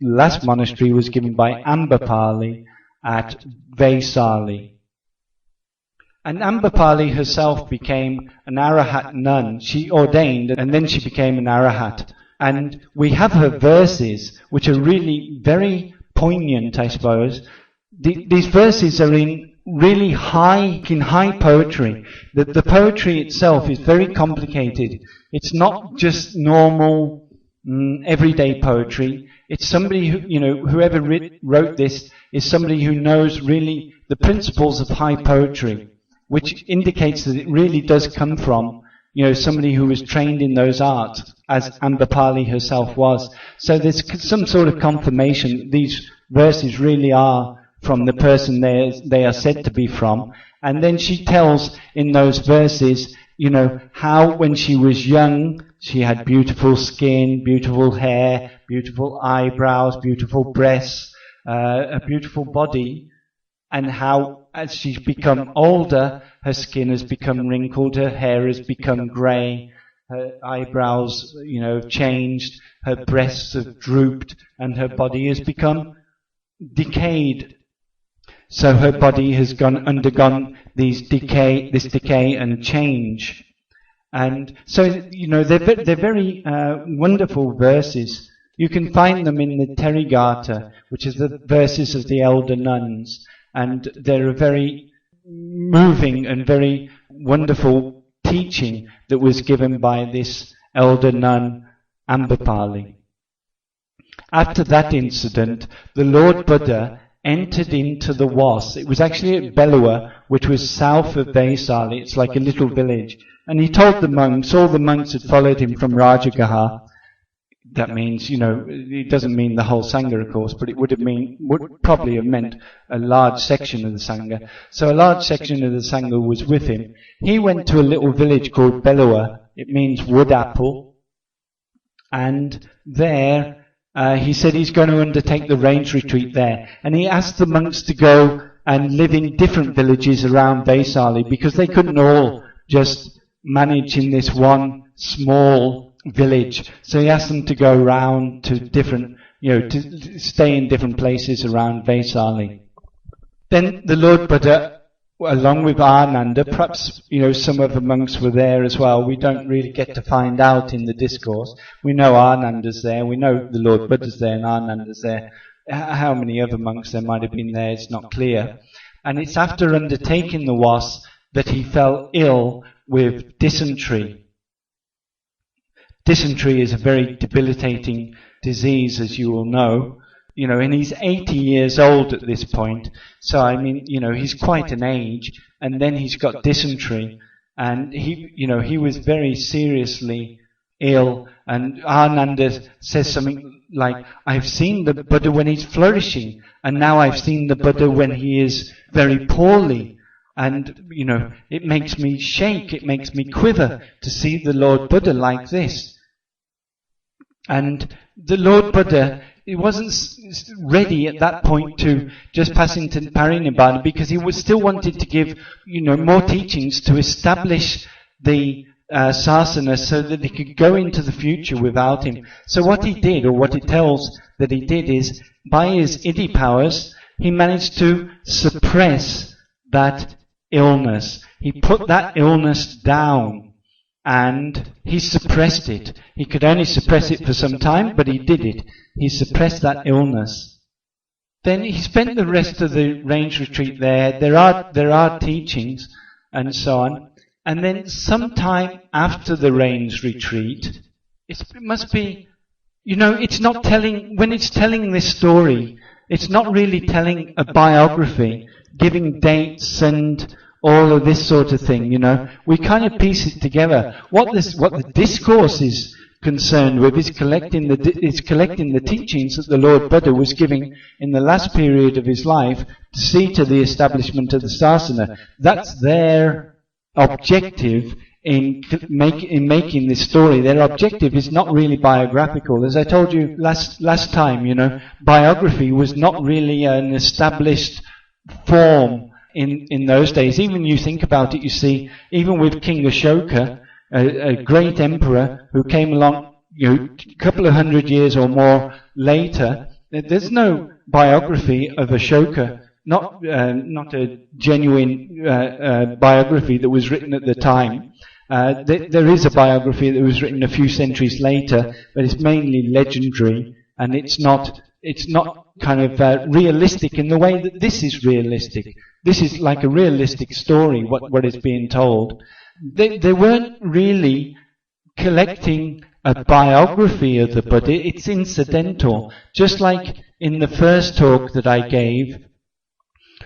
last monastery was given by Ambapali at Vaisali. And Ambapali herself became an Arahat nun. She ordained, and then she became an Arahat. And we have her verses, which are really very poignant, I suppose. These verses are in really high poetry. The poetry itself is very complicated. It's not just normal, everyday poetry. It's somebody who, whoever wrote this is somebody who knows really the principles of high poetry, which indicates that it really does come from, somebody who was trained in those arts, as Ambapali herself was. So there's some sort of confirmation these verses really are from the person they are said to be from. And then she tells in those verses, how when she was young, she had beautiful skin, beautiful hair, beautiful eyebrows, beautiful breasts, a beautiful body, and how as she's become older, her skin has become wrinkled, her hair has become grey, her eyebrows, have changed, her breasts have drooped, and her body has become decayed. So her body has undergone this decay and change. And so, they're very wonderful verses. You can find them in the Terigata, which is the verses of the elder nuns. And they're a very moving and very wonderful teaching that was given by this elder nun, Ambapali. After that incident, the Lord Buddha entered into the Was. It was actually at Belua, which was south of Vaisali. It's like a little village. And he told the monks, all the monks had followed him from Rajagaha. That means, it doesn't mean the whole Sangha, of course, but it would probably have meant a large section of the Sangha. So a large section of the Sangha was with him. He went to a little village called Belua. It means wood apple. And there, he said he's going to undertake the range retreat there. And he asked the monks to go and live in different villages around Vaisali, because they couldn't all just manage in this one small village. So he asked them to go around to different, to stay in different places around Vaisali. Then the Lord Buddha, along with Ananda, perhaps, some of the monks were there as well. We don't really get to find out in the discourse. We know Ananda's there, we know the Lord Buddha's there and Ananda's there. How many other monks there might have been there, it's not clear. And it's after undertaking the Was that he fell ill with dysentery. Dysentery is a very debilitating disease, as you all know. And he's 80 years old at this point. So, he's quite an age. And then he's got dysentery. And he was very seriously ill. And Ananda says something like, I've seen the Buddha when he's flourishing. And now I've seen the Buddha when he is very poorly. And, it makes me shake, it makes me quiver to see the Lord Buddha like this. And the Lord Buddha, he wasn't ready at that point to just pass into Parinibbana, because he was still wanted to give, more teachings to establish the sasana so that he could go into the future without him. So what he did, or what it tells that he did, is by his Iddhi powers, he managed to suppress that illness. He put that illness down. And he suppressed it. He could only suppress it for some time, but he did it. He suppressed that illness. Then he spent the rest of the range retreat there. There are teachings and so on. And then sometime after the range retreat, it must be, it's not telling, when it's telling this story, it's not really telling a biography, giving dates and all of this sort of thing, We kind of piece it together. What the discourse is concerned with is collecting the teachings that the Lord Buddha was giving in the last period of his life to see to the establishment of the sasana. That's their objective in making this story. Their objective is not really biographical. As I told you last time, biography was not really an established form in those days. Even you think about it, you see, even with King Ashoka, a great emperor who came along, a couple of 100 years or more later, there's no biography of Ashoka, not a genuine biography that was written at the time. There is a biography that was written a few centuries later, but it's mainly legendary, and it's not kind of realistic in the way that this is realistic. This is like a realistic story, what is being told. They weren't really collecting a biography of the Buddha. It's incidental. Just like in the first talk that I gave,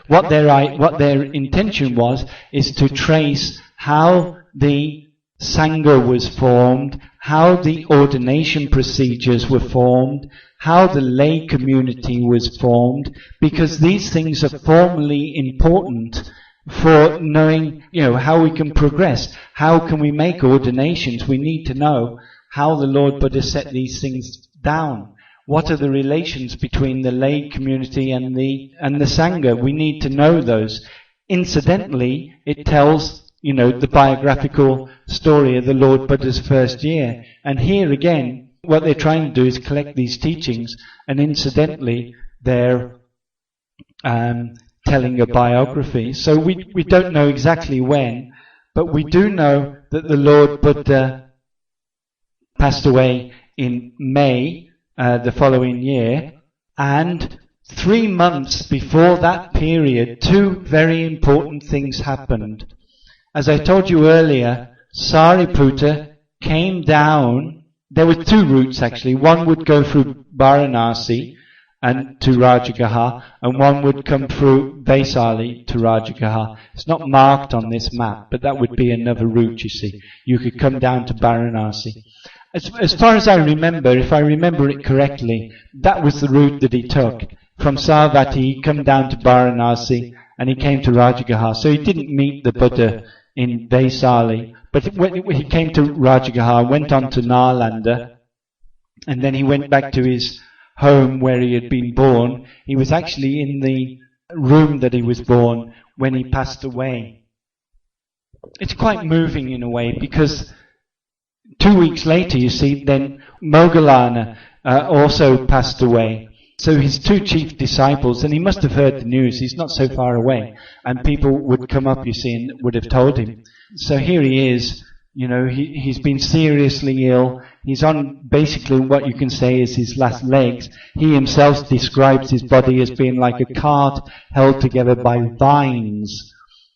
what their intention was is to trace how the Sangha was formed, how the ordination procedures were formed, how the lay community was formed, because these things are formally important for knowing, how we can progress. How can we make ordinations? We need to know how the Lord Buddha set these things down. What are the relations between the lay community and the Sangha? We need to know those. Incidentally, it tells, the biographical story of the Lord Buddha's first year. And here again, what they're trying to do is collect these teachings, and incidentally, they're telling a biography. So we don't know exactly when, but we do know that the Lord Buddha passed away in May the following year, and 3 months before that period, 2 very important things happened. As I told you earlier, Sariputta came down. There were 2 routes actually. One would go through Varanasi and to Rajagaha, and one would come through Vaisali to Rajagaha. It's not marked on this map, but that would be another route, you see. You could come down to Varanasi. As far as I remember, if I remember it correctly, that was the route that he took. From Savatthi, he came down to Varanasi, and he came to Rajagaha. So he didn't meet the Buddha in Vaisali, but he came to Rajagaha, went on to Nalanda, and then he went back to his home where he had been born. He was actually in the room that he was born when he passed away. It's quite moving in a way, because 2 weeks later, you see, then Moggallana also passed away. So his 2 chief disciples, and he must have heard the news, he's not so far away, and people would come up, you see, and would have told him. So here he is, he's been seriously ill. He's on basically what you can say is his last legs. He himself describes his body as being like a cart held together by vines.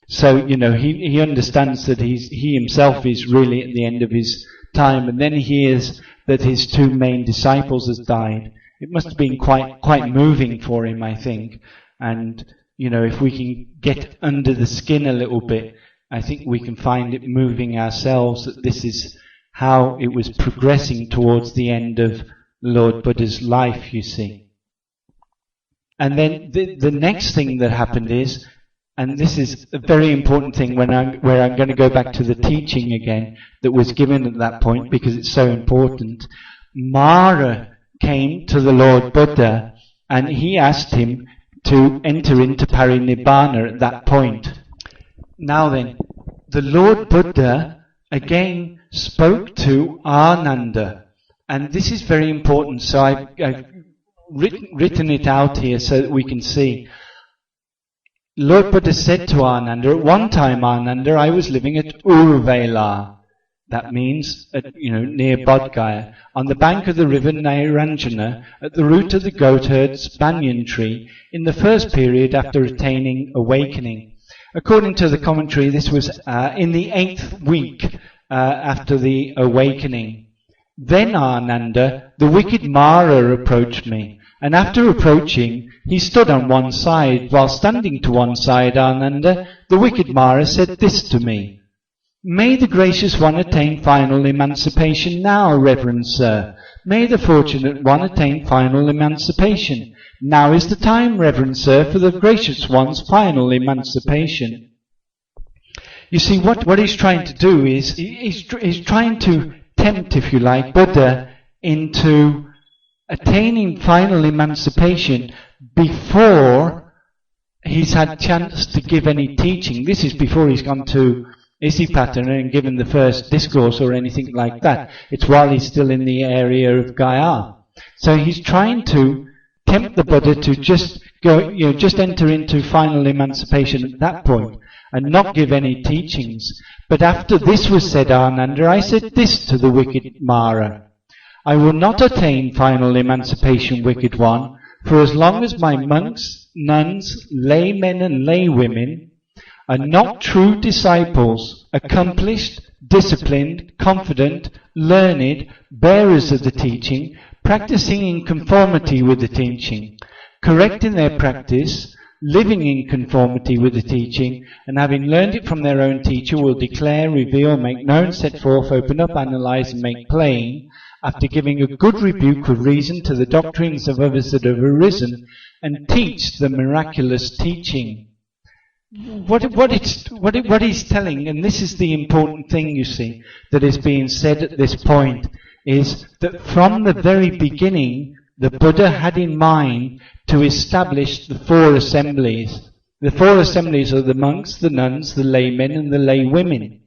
So, he understands that he himself is really at the end of his time, and then he hears that his 2 main disciples has died. It must have been quite moving for him, I think. And, if we can get under the skin a little bit, I think we can find it moving ourselves, that this is how it was progressing towards the end of Lord Buddha's life, you see. And then the next thing that happened is, and this is a very important thing where I'm going to go back to the teaching again that was given at that point, because it's so important. Mara came to the Lord Buddha, and he asked him to enter into parinibbana at that point. Now then, the Lord Buddha again spoke to Ananda, and this is very important, so I've written it out here so that we can see. Lord Buddha said to Ananda, at one time, Ananda, I was living at Uruvela. That means, near Bodh Gaya, on the bank of the river Nairanjana, at the root of the goatherd's banyan tree, in the first period after attaining awakening. According to the commentary, this was in the 8th week after the awakening. Then Ananda, the wicked Mara, approached me, and after approaching, he stood on one side. While standing to one side, Ananda, the wicked Mara, said this to me: May the gracious one attain final emancipation now, Reverend Sir. May the fortunate one attain final emancipation. Now is the time, Reverend Sir, for the gracious one's final emancipation. You see, what he's trying to do is, he's trying to tempt, if you like, Buddha into attaining final emancipation before he's had chance to give any teaching. This is before he's gone to Isipatana and given the first discourse or anything like that. It's while he's still in the area of Gaya. So he's trying to tempt the Buddha to just go, just enter into final emancipation at that point and not give any teachings. But after this was said, Ananda, I said this to the wicked Mara: I will not attain final emancipation, wicked one, for as long as my monks, nuns, laymen and laywomen are not true disciples, accomplished, disciplined, confident, learned, bearers of the teaching, practicing in conformity with the teaching, correct in their practice, living in conformity with the teaching, and having learned it from their own teacher, will declare, reveal, make known, set forth, open up, analyze, and make plain, after giving a good rebuke with reason to the doctrines of others that have arisen, and teach the miraculous teaching. What he's telling, and this is the important thing, you see, that is being said at this point, is that from the very beginning, the Buddha had in mind to establish the four assemblies. The four assemblies are the monks, the nuns, the laymen, and the laywomen.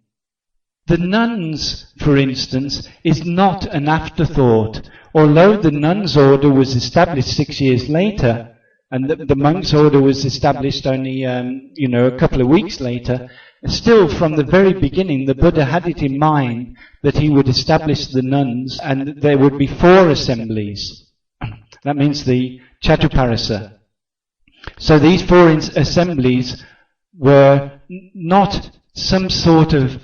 The nuns, for instance, is not an afterthought. Although the nuns' order was established 6 years later, and the monks' order was established only, a couple of weeks later, still from the very beginning, the Buddha had it in mind that he would establish the nuns, and there would be four assemblies. That means the Chatuparasa. So these four assemblies were not some sort of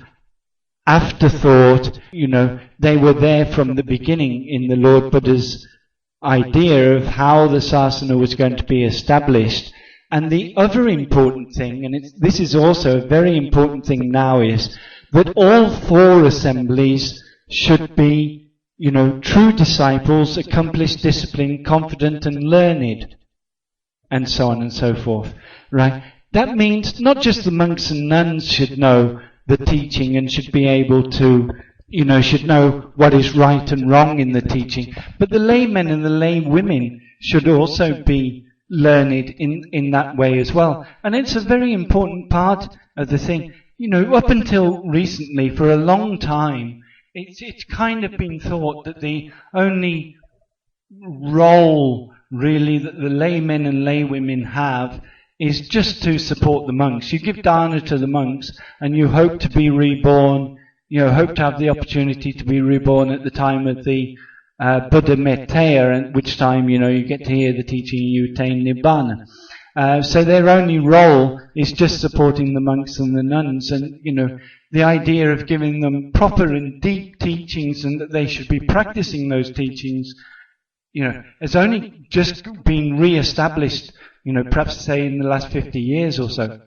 afterthought, they were there from the beginning in the Lord Buddha's idea of how the sasana was going to be established. And the other important thing, and this is also a very important thing now, is that all four assemblies should be, true disciples, accomplished, disciplined, confident, and learned, and so on and so forth. Right? That means not just the monks and nuns should know the teaching and should be able to, should know what is right and wrong in the teaching, but the laymen and the laywomen should also be learned in that way as well. And it's a very important part of the thing. Up until recently, for a long time, it's kind of been thought that the only role really that the laymen and laywomen have is just to support the monks. You give dana to the monks and you hope to be reborn, hope to have the opportunity to be reborn at the time of the Buddha Metteyya, at which time, you get to hear the teaching and you attain Nibbana. So their only role is just supporting the monks and the nuns, and, the idea of giving them proper and deep teachings and that they should be practicing those teachings, has only just been re-established, perhaps say in the last 50 years or so.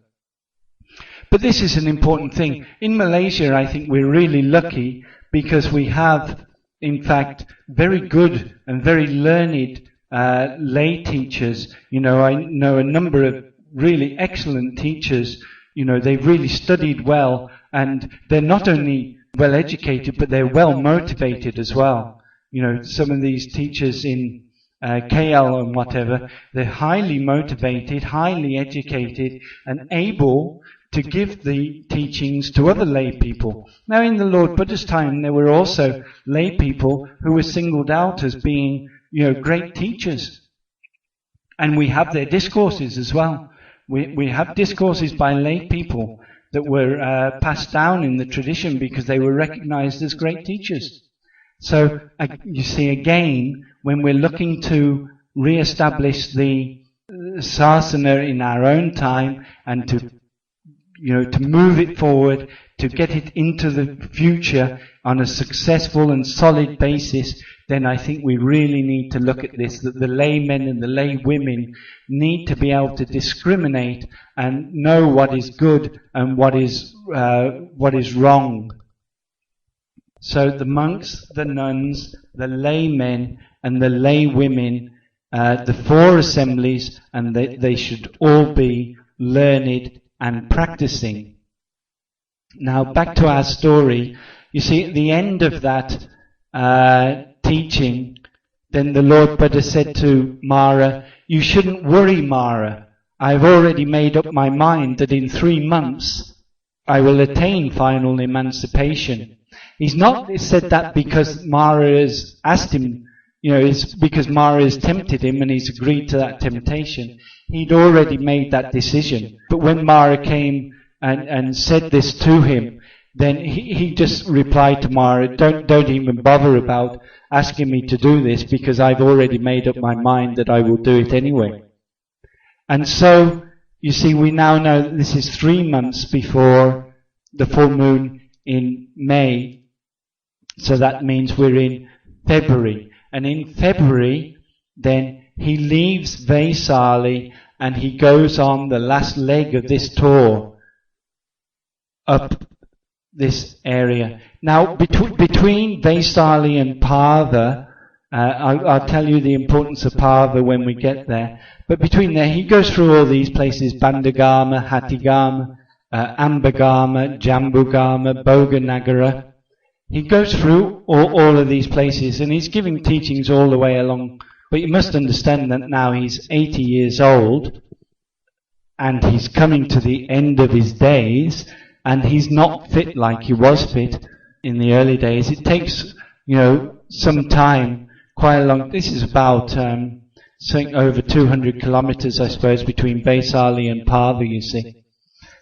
But this is an important thing. In Malaysia, I think we're really lucky because we have, in fact, very good and very learned lay teachers. I know a number of really excellent teachers. They've really studied well, and they're not only well educated, but they're well motivated as well. Some of these teachers in KL and whatever, they're highly motivated, highly educated, and able to give the teachings to other lay people. Now, in the Lord Buddha's time, there were also lay people who were singled out as being, great teachers. And we have their discourses as well. We have discourses by lay people that were passed down in the tradition because they were recognized as great teachers. So, you see, again, when we're looking to re-establish the sasana in our own time and to move it forward, to get it into the future on a successful and solid basis, then I think we really need to look at this, that the laymen and the laywomen need to be able to discriminate and know what is good and what is wrong. So the monks, the nuns, the laymen, and the laywomen, the four assemblies, and they should all be learned and practicing. Now back to our story. You see, at the end of that teaching, then the Lord Buddha said to Mara, "You shouldn't worry, Mara. I've already made up my mind that in 3 months I will attain final emancipation." He's not said that because Mara has asked him, it's because Mara has tempted him and he's agreed to that temptation. He'd already made that decision. But when Mara came and said this to him, then he just replied to Mara, don't even bother about asking me to do this because I've already made up my mind that I will do it anyway. And so, you see, we now know that this is 3 months before the full moon in May. So that means we're in February. And in February, then he leaves Vaisali and he goes on the last leg of this tour up this area. Now, between Vaisali and Partha, I'll tell you the importance of Partha when we get there, but between there, he goes through all these places: Bandagama, Hattigama, Ambagama, Jambugama, Boganagara. He goes through all of these places, and he's giving teachings all the way along. But you must understand that now he's 80 years old, and he's coming to the end of his days, and he's not fit like he was fit in the early days. It takes, some time, quite a long. This is about something over 200 kilometers, I suppose, between Vaisali and Partha, you see.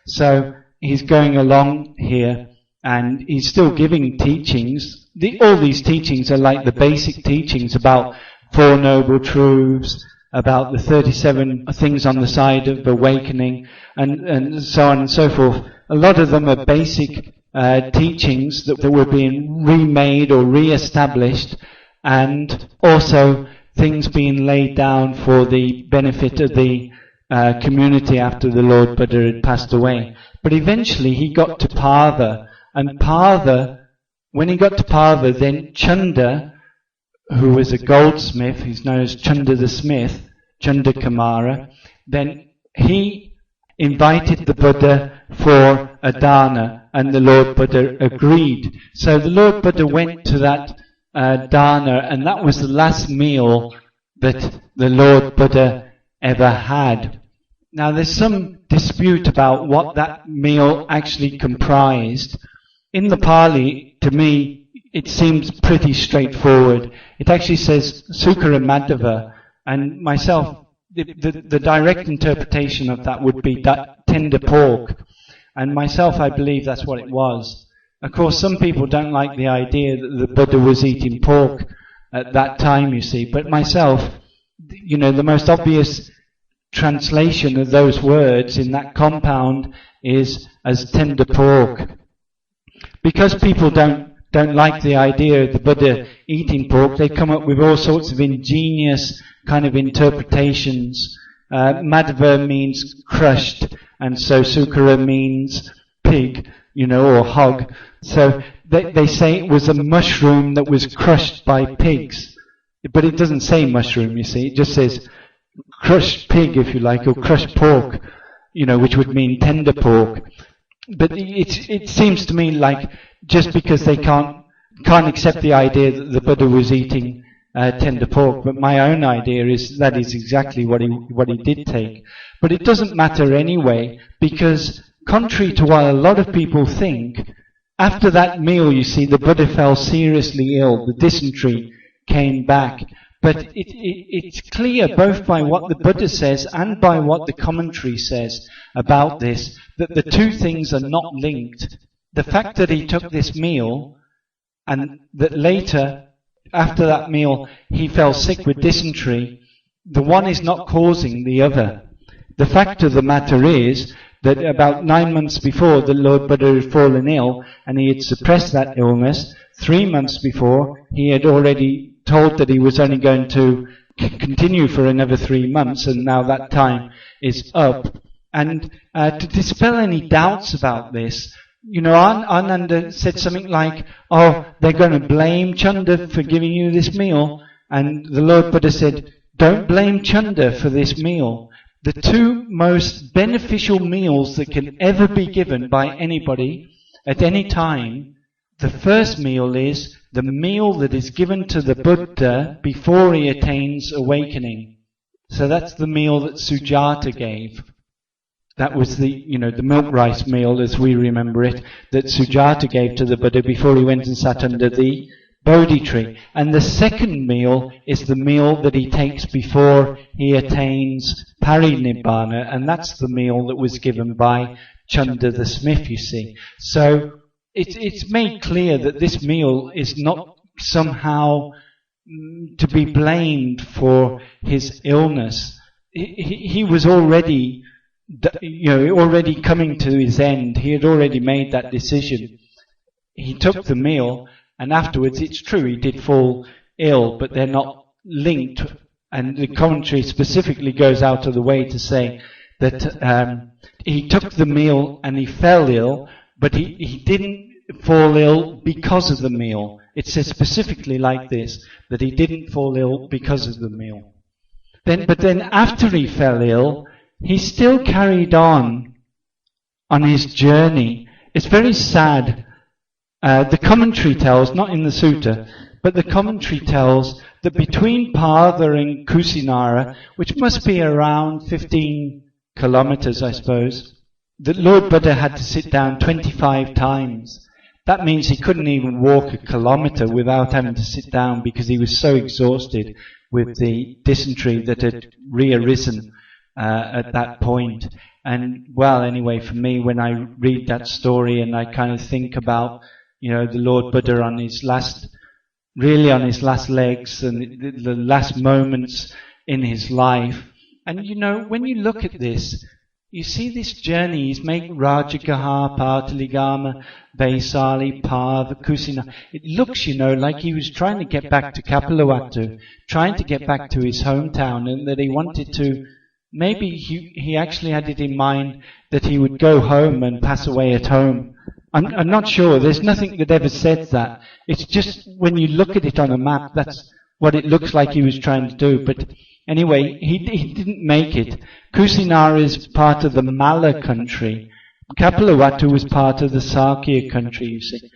So he's going along here, and he's still giving teachings. All these teachings are like the basic teachings about Four Noble Truths, about the 37 things on the side of awakening, and so on and so forth. A lot of them are basic teachings that were being remade or re-established, and also things being laid down for the benefit of the community after the Lord Buddha had passed away. But eventually he got to Partha, and Partha, when he got to Partha, then Chanda, who was a goldsmith, who's known as Chanda the Smith, Chanda Kamara, then he invited the Buddha for a dana, and the Lord Buddha agreed. So the Lord Buddha went to that dana, and that was the last meal that the Lord Buddha ever had. Now there's some dispute about what that meal actually comprised. In the Pali, to me, it seems pretty straightforward. It actually says Sukara Madhava, and myself, the direct interpretation of that would be tender pork. And myself, I believe that's what it was. Of course, some people don't like the idea that the Buddha was eating pork at that time, you see. But myself, the most obvious translation of those words in that compound is as tender pork. Because people don't like the idea of the Buddha eating pork, they come up with all sorts of ingenious kind of interpretations. Madhava means crushed, and so Sukara means pig, or hog. So they say it was a mushroom that was crushed by pigs. But it doesn't say mushroom, you see. It just says crushed pig, if you like, or crushed pork, which would mean tender pork. But it seems to me like just because they can't accept the idea that the Buddha was eating tender pork, but my own idea is that is exactly what he did take. But it doesn't matter anyway, because contrary to what a lot of people think, after that meal, you see, the Buddha fell seriously ill. The dysentery came back. But it's clear, both by what the Buddha says and by what the commentary says about this, that the two things are not linked. The fact that he took this meal, and that later, after that meal, he fell sick with dysentery, the one is not causing the other. The fact of the matter is that about 9 months before, the Lord Buddha had fallen ill, and he had suppressed that illness. 3 months before, he had already told that he was only going to continue for another 3 months, and now that time is up. And to dispel any doubts about this, Ananda said something like, they're going to blame Chanda for giving you this meal. And the Lord Buddha said, don't blame Chanda for this meal. The two most beneficial meals that can ever be given by anybody at any time, the first meal is the meal that is given to the Buddha before he attains awakening. So that's the meal that Sujata gave. That was the milk rice meal, as we remember it, that Sujata gave to the Buddha before he went and sat under the Bodhi tree. And the second meal is the meal that he takes before he attains Parinibbana, and that's the meal that was given by Chanda the Smith, you see. So it's made clear that this meal is not somehow to be blamed for his illness. He was already coming to his end. He had already made that decision. He took the meal, and afterwards, it's true, he did fall ill, but they're not linked And the commentary specifically goes out of the way to say that he took the meal and he fell ill, but he didn't fall ill because of the meal. It says specifically like this, that he didn't fall ill because of the meal. But then after he fell ill, he still carried on his journey. It's very sad. The commentary tells, not in the sutta, but the commentary tells that between Partha and Kusinara, which must be around 15 kilometers, I suppose, that Lord Buddha had to sit down 25 times. That means he couldn't even walk a kilometer without having to sit down because he was so exhausted with the dysentery that had re-arisen at that point. And, well, anyway, for me, when I read that story and I kind of think about, the Lord Buddha on his last legs and the last moments in his life. And, when you look at this, you see this journey. He's making Rajagaha, Pataligama, Vaisali, Partha, Kusina. It looks, like he was trying to get back to Kapilavatthu, trying to get back to his hometown, and that he wanted to, maybe he actually had it in mind that he would go home and pass away at home. I'm not sure. There's nothing that ever says that. It's just when you look at it on a map, that's what it looks like he was trying to do. But anyway, he didn't make it. Kusinara is part of the Malla country. Kapilavatthu was part of the Sakya country, you see.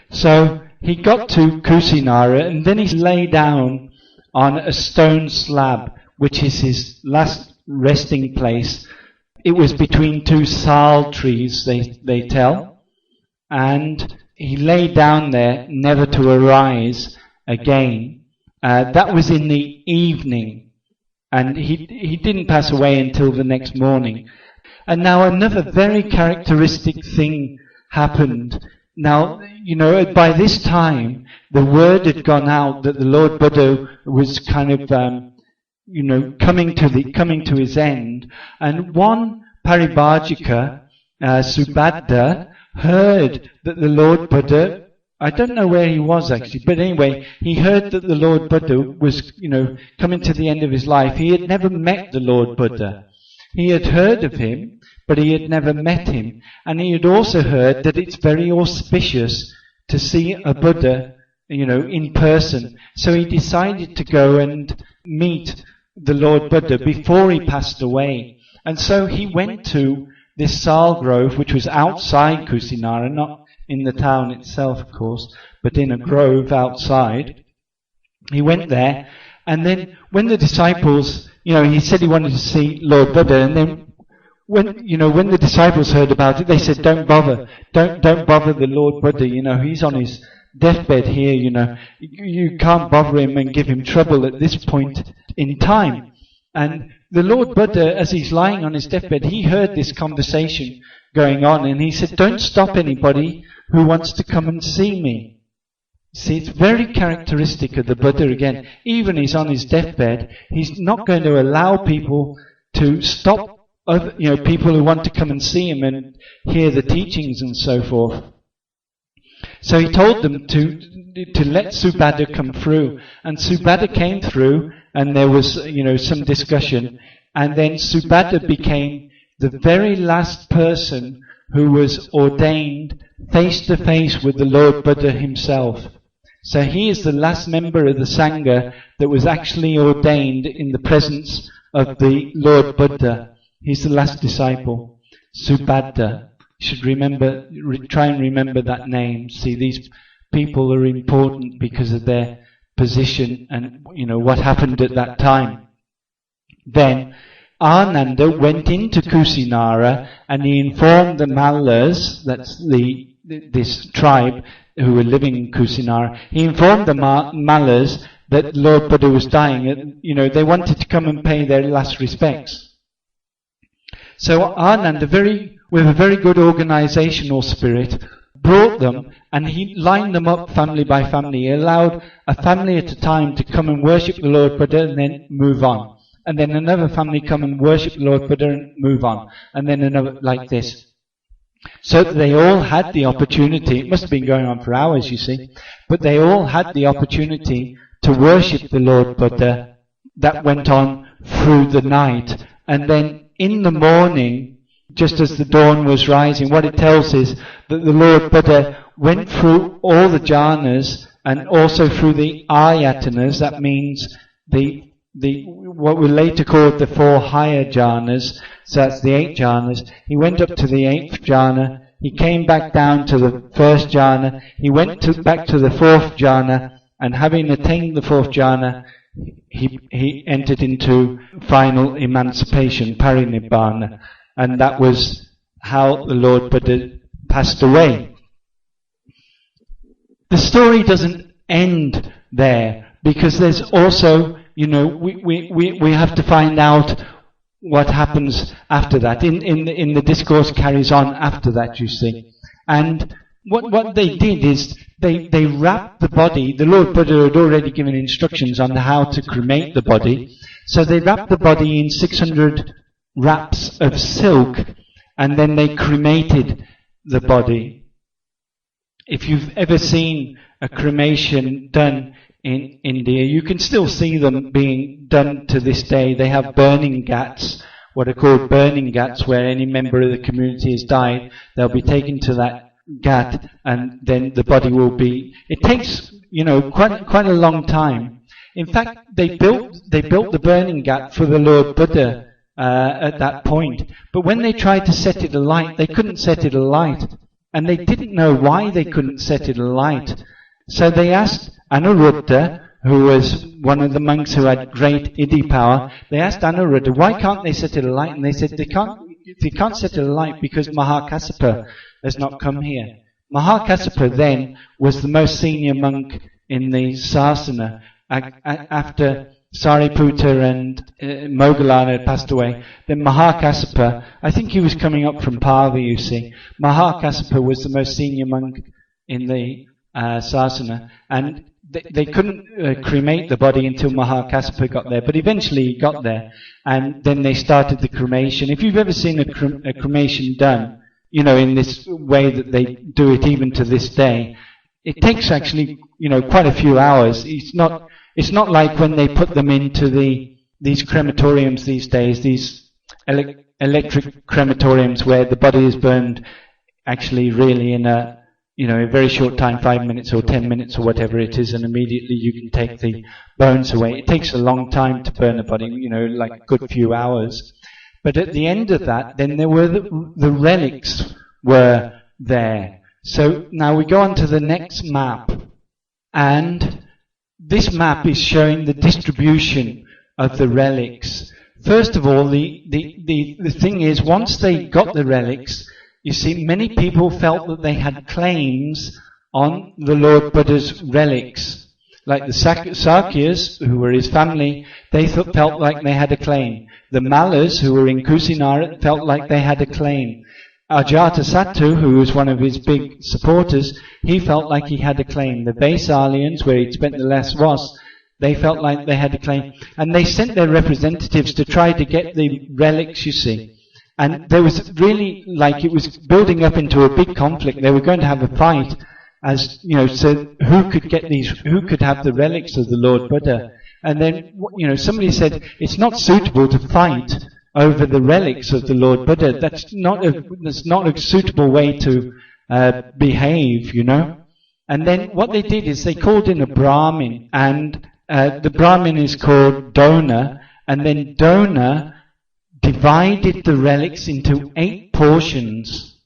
So he got to Kusinara, and then he lay down on a stone slab, which is his last resting place. It was between two sal trees, they tell. And he lay down there, never to arise again. That was in the evening. And he didn't pass away until the next morning. And now another very characteristic thing happened. Now, by this time, the word had gone out that the Lord Buddha was kind of, coming to his end. And one Paribhajika, Subhadra, heard that the Lord Buddha, I don't know where he was actually, but anyway, he heard that the Lord Buddha was, coming to the end of his life. He had never met the Lord Buddha. He had heard of him, but he had never met him. And he had also heard that it's very auspicious to see a Buddha, in person. So he decided to go and meet the Lord Buddha before he passed away. And so he went to this sal grove, which was outside Kusinara, not in the town itself, of course, but in a grove outside. He went there, and then when the disciples, he said he wanted to see Lord Buddha, and then when the disciples heard about it, they said, don't bother the Lord Buddha, he's on his deathbed here, you can't bother him and give him trouble at this point in time. And the Lord Buddha, as he's lying on his deathbed, he heard this conversation going on, and he said, don't stop anybody who wants to come and see me. See, it's very characteristic of the Buddha again. Even he's on his deathbed, he's not going to allow people to stop people who want to come and see him and hear the teachings and so forth. So he told them to let Subhadra come through, and Subhadra came through, and there was, some discussion, and then Subhadra became the very last person who was ordained face to face with the Lord Buddha himself. So he is the last member of the Sangha that was actually ordained in the presence of the Lord Buddha. He's the last disciple, Subhadra. You should try and remember that name. See, these people are important because of their position and, what happened at that time. Then Ananda went into Kusinara and he informed the Mallas, that's this tribe who were living in Kusinara, he informed the Mallas that Lord Buddha was dying. And, they wanted to come and pay their last respects. So Ananda, with a very good organizational spirit, brought them, and he lined them up family by family. He allowed a family at a time to come and worship the Lord Buddha and then move on. And then another family come and worship the Lord Buddha and move on. And then another, like this. So that they all had the opportunity, it must have been going on for hours, you see, but they all had the opportunity to worship the Lord Buddha that went on through the night. And then in the morning, just as the dawn was rising, what it tells is that the Lord Buddha went through all the jhanas and also through the ayatanas. That means the what were later called the 4 higher jhanas. So that's the 8 jhanas. He went up to the 8th jhana. He came back down to the 1st jhana. He went back to the 4th jhana, and having attained the 4th jhana, he entered into final emancipation, parinibbana, and that was how the Lord Buddha passed away. The story doesn't end there, because there's also, we have to find out what happens after that. In the discourse carries on after that, you see. And what they did is they wrapped the body. The Lord Buddha had already given instructions on how to cremate the body. So they wrapped the body in 600 wraps of silk, and then they cremated the body. If you've ever seen a cremation done in India, you can still see them being done to this day. They have burning ghats, what are called burning ghats, where any member of the community has died, they'll be taken to that ghat, and then the body will be. It takes, quite a long time. In fact, they built the burning ghat for the Lord Buddha at that point. But when they tried to set it alight, they couldn't set it alight, and they didn't know why they couldn't set it alight. So they asked Anuruddha, who was one of the monks who had great Iddhi power, they asked Anuruddha, why can't they set it alight? And they said they can't set it alight because Mahakassapa has not come here. Mahakassapa then was the most senior monk in the Sasana. After Sariputta and Moggallana had passed away, then Mahakassapa, I think he was coming up from Pava, you see. Mahakassapa was the most senior monk in the Sasana, and they couldn't cremate the body until Mahakassapa got there, but eventually he got there, and then they started the cremation. If you've ever seen a cremation done, in this way that they do it even to this day, it takes actually, quite a few hours. It's not like when they put them into these crematoriums these days, these electric crematoriums where the body is burned actually really in a very short time, 5 minutes or 10 minutes or whatever it is, and immediately you can take the bones away. It takes a long time to burn a body, like a good few hours. But at the end of that, then there were the relics were there. So now we go on to the next map, and this map is showing the distribution of the relics. First of all, the thing is, once they got the relics, you see, many people felt that they had claims on the Lord Buddha's relics. Like the Sakyas, who were his family, they felt like they had a claim. The Mallas, who were in Kusinara, felt like they had a claim. Ajatasattu, who was one of his big supporters, he felt like he had a claim. The Vaisalians, where he'd spent the last was, they felt like they had a claim. And they sent their representatives to try to get the relics, you see. And there was really, it was building up into a big conflict. They were going to have a fight as, so who could have the relics of the Lord Buddha? And then, somebody said, it's not suitable to fight over the relics of the Lord Buddha. That's not a suitable way to behave, And then what they did is they called in a Brahmin, and the Brahmin is called Dona, and then Dona divided the relics into 8 portions,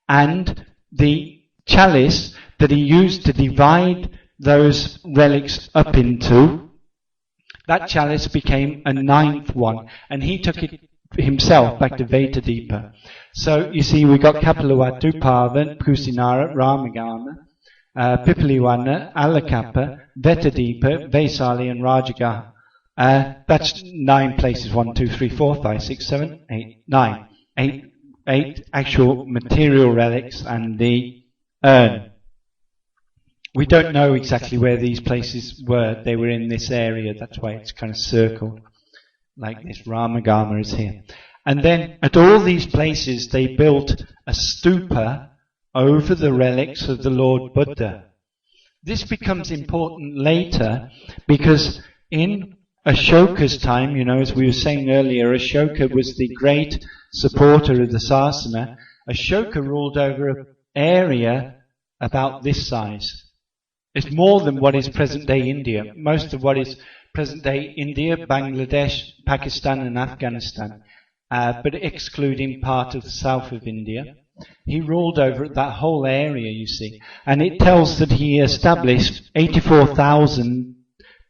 and the chalice that he used to divide those relics up into, that chalice became a 9th one, and he took it himself back to Vetadipa. So you see, we got Kapilawatu, Pava, Kusinara, Ramagana, Pipaliwana, Alakappa, Vetadipa, Vaisali, and Rajagaha. That's 9 places, 1, 2, 3, 4, 5, 6, 7, 8, 9. 8 actual material relics and the urn. We don't know exactly where these places were. They were in this area, that's why it's kind of circled, like this. Ramagama is here. And then at all these places they built a stupa over the relics of the Lord Buddha. This becomes important later because in Ashoka's time, as we were saying earlier, Ashoka was the great supporter of the Sasana. Ashoka ruled over an area about this size. It's more than what is present-day India. Most of what is present-day India, Bangladesh, Pakistan and Afghanistan, but excluding part of the south of India. He ruled over that whole area, you see. And it tells that he established 84,000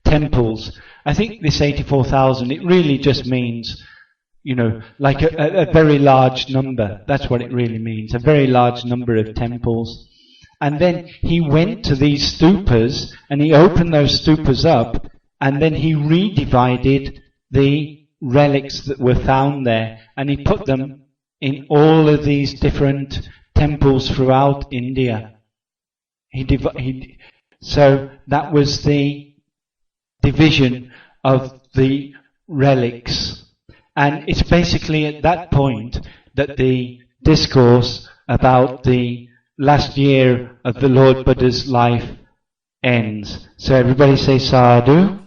temples. I think this 84,000, it really just means, like a very large number. That's what it really means, a very large number of temples. And then he went to these stupas, and he opened those stupas up, and then he redivided the relics that were found there, and he put them in all of these different temples throughout India. So that was the division of the relics. And it's basically at that point that the discourse about the last year of the Lord Buddha's life ends. So everybody say sadhu.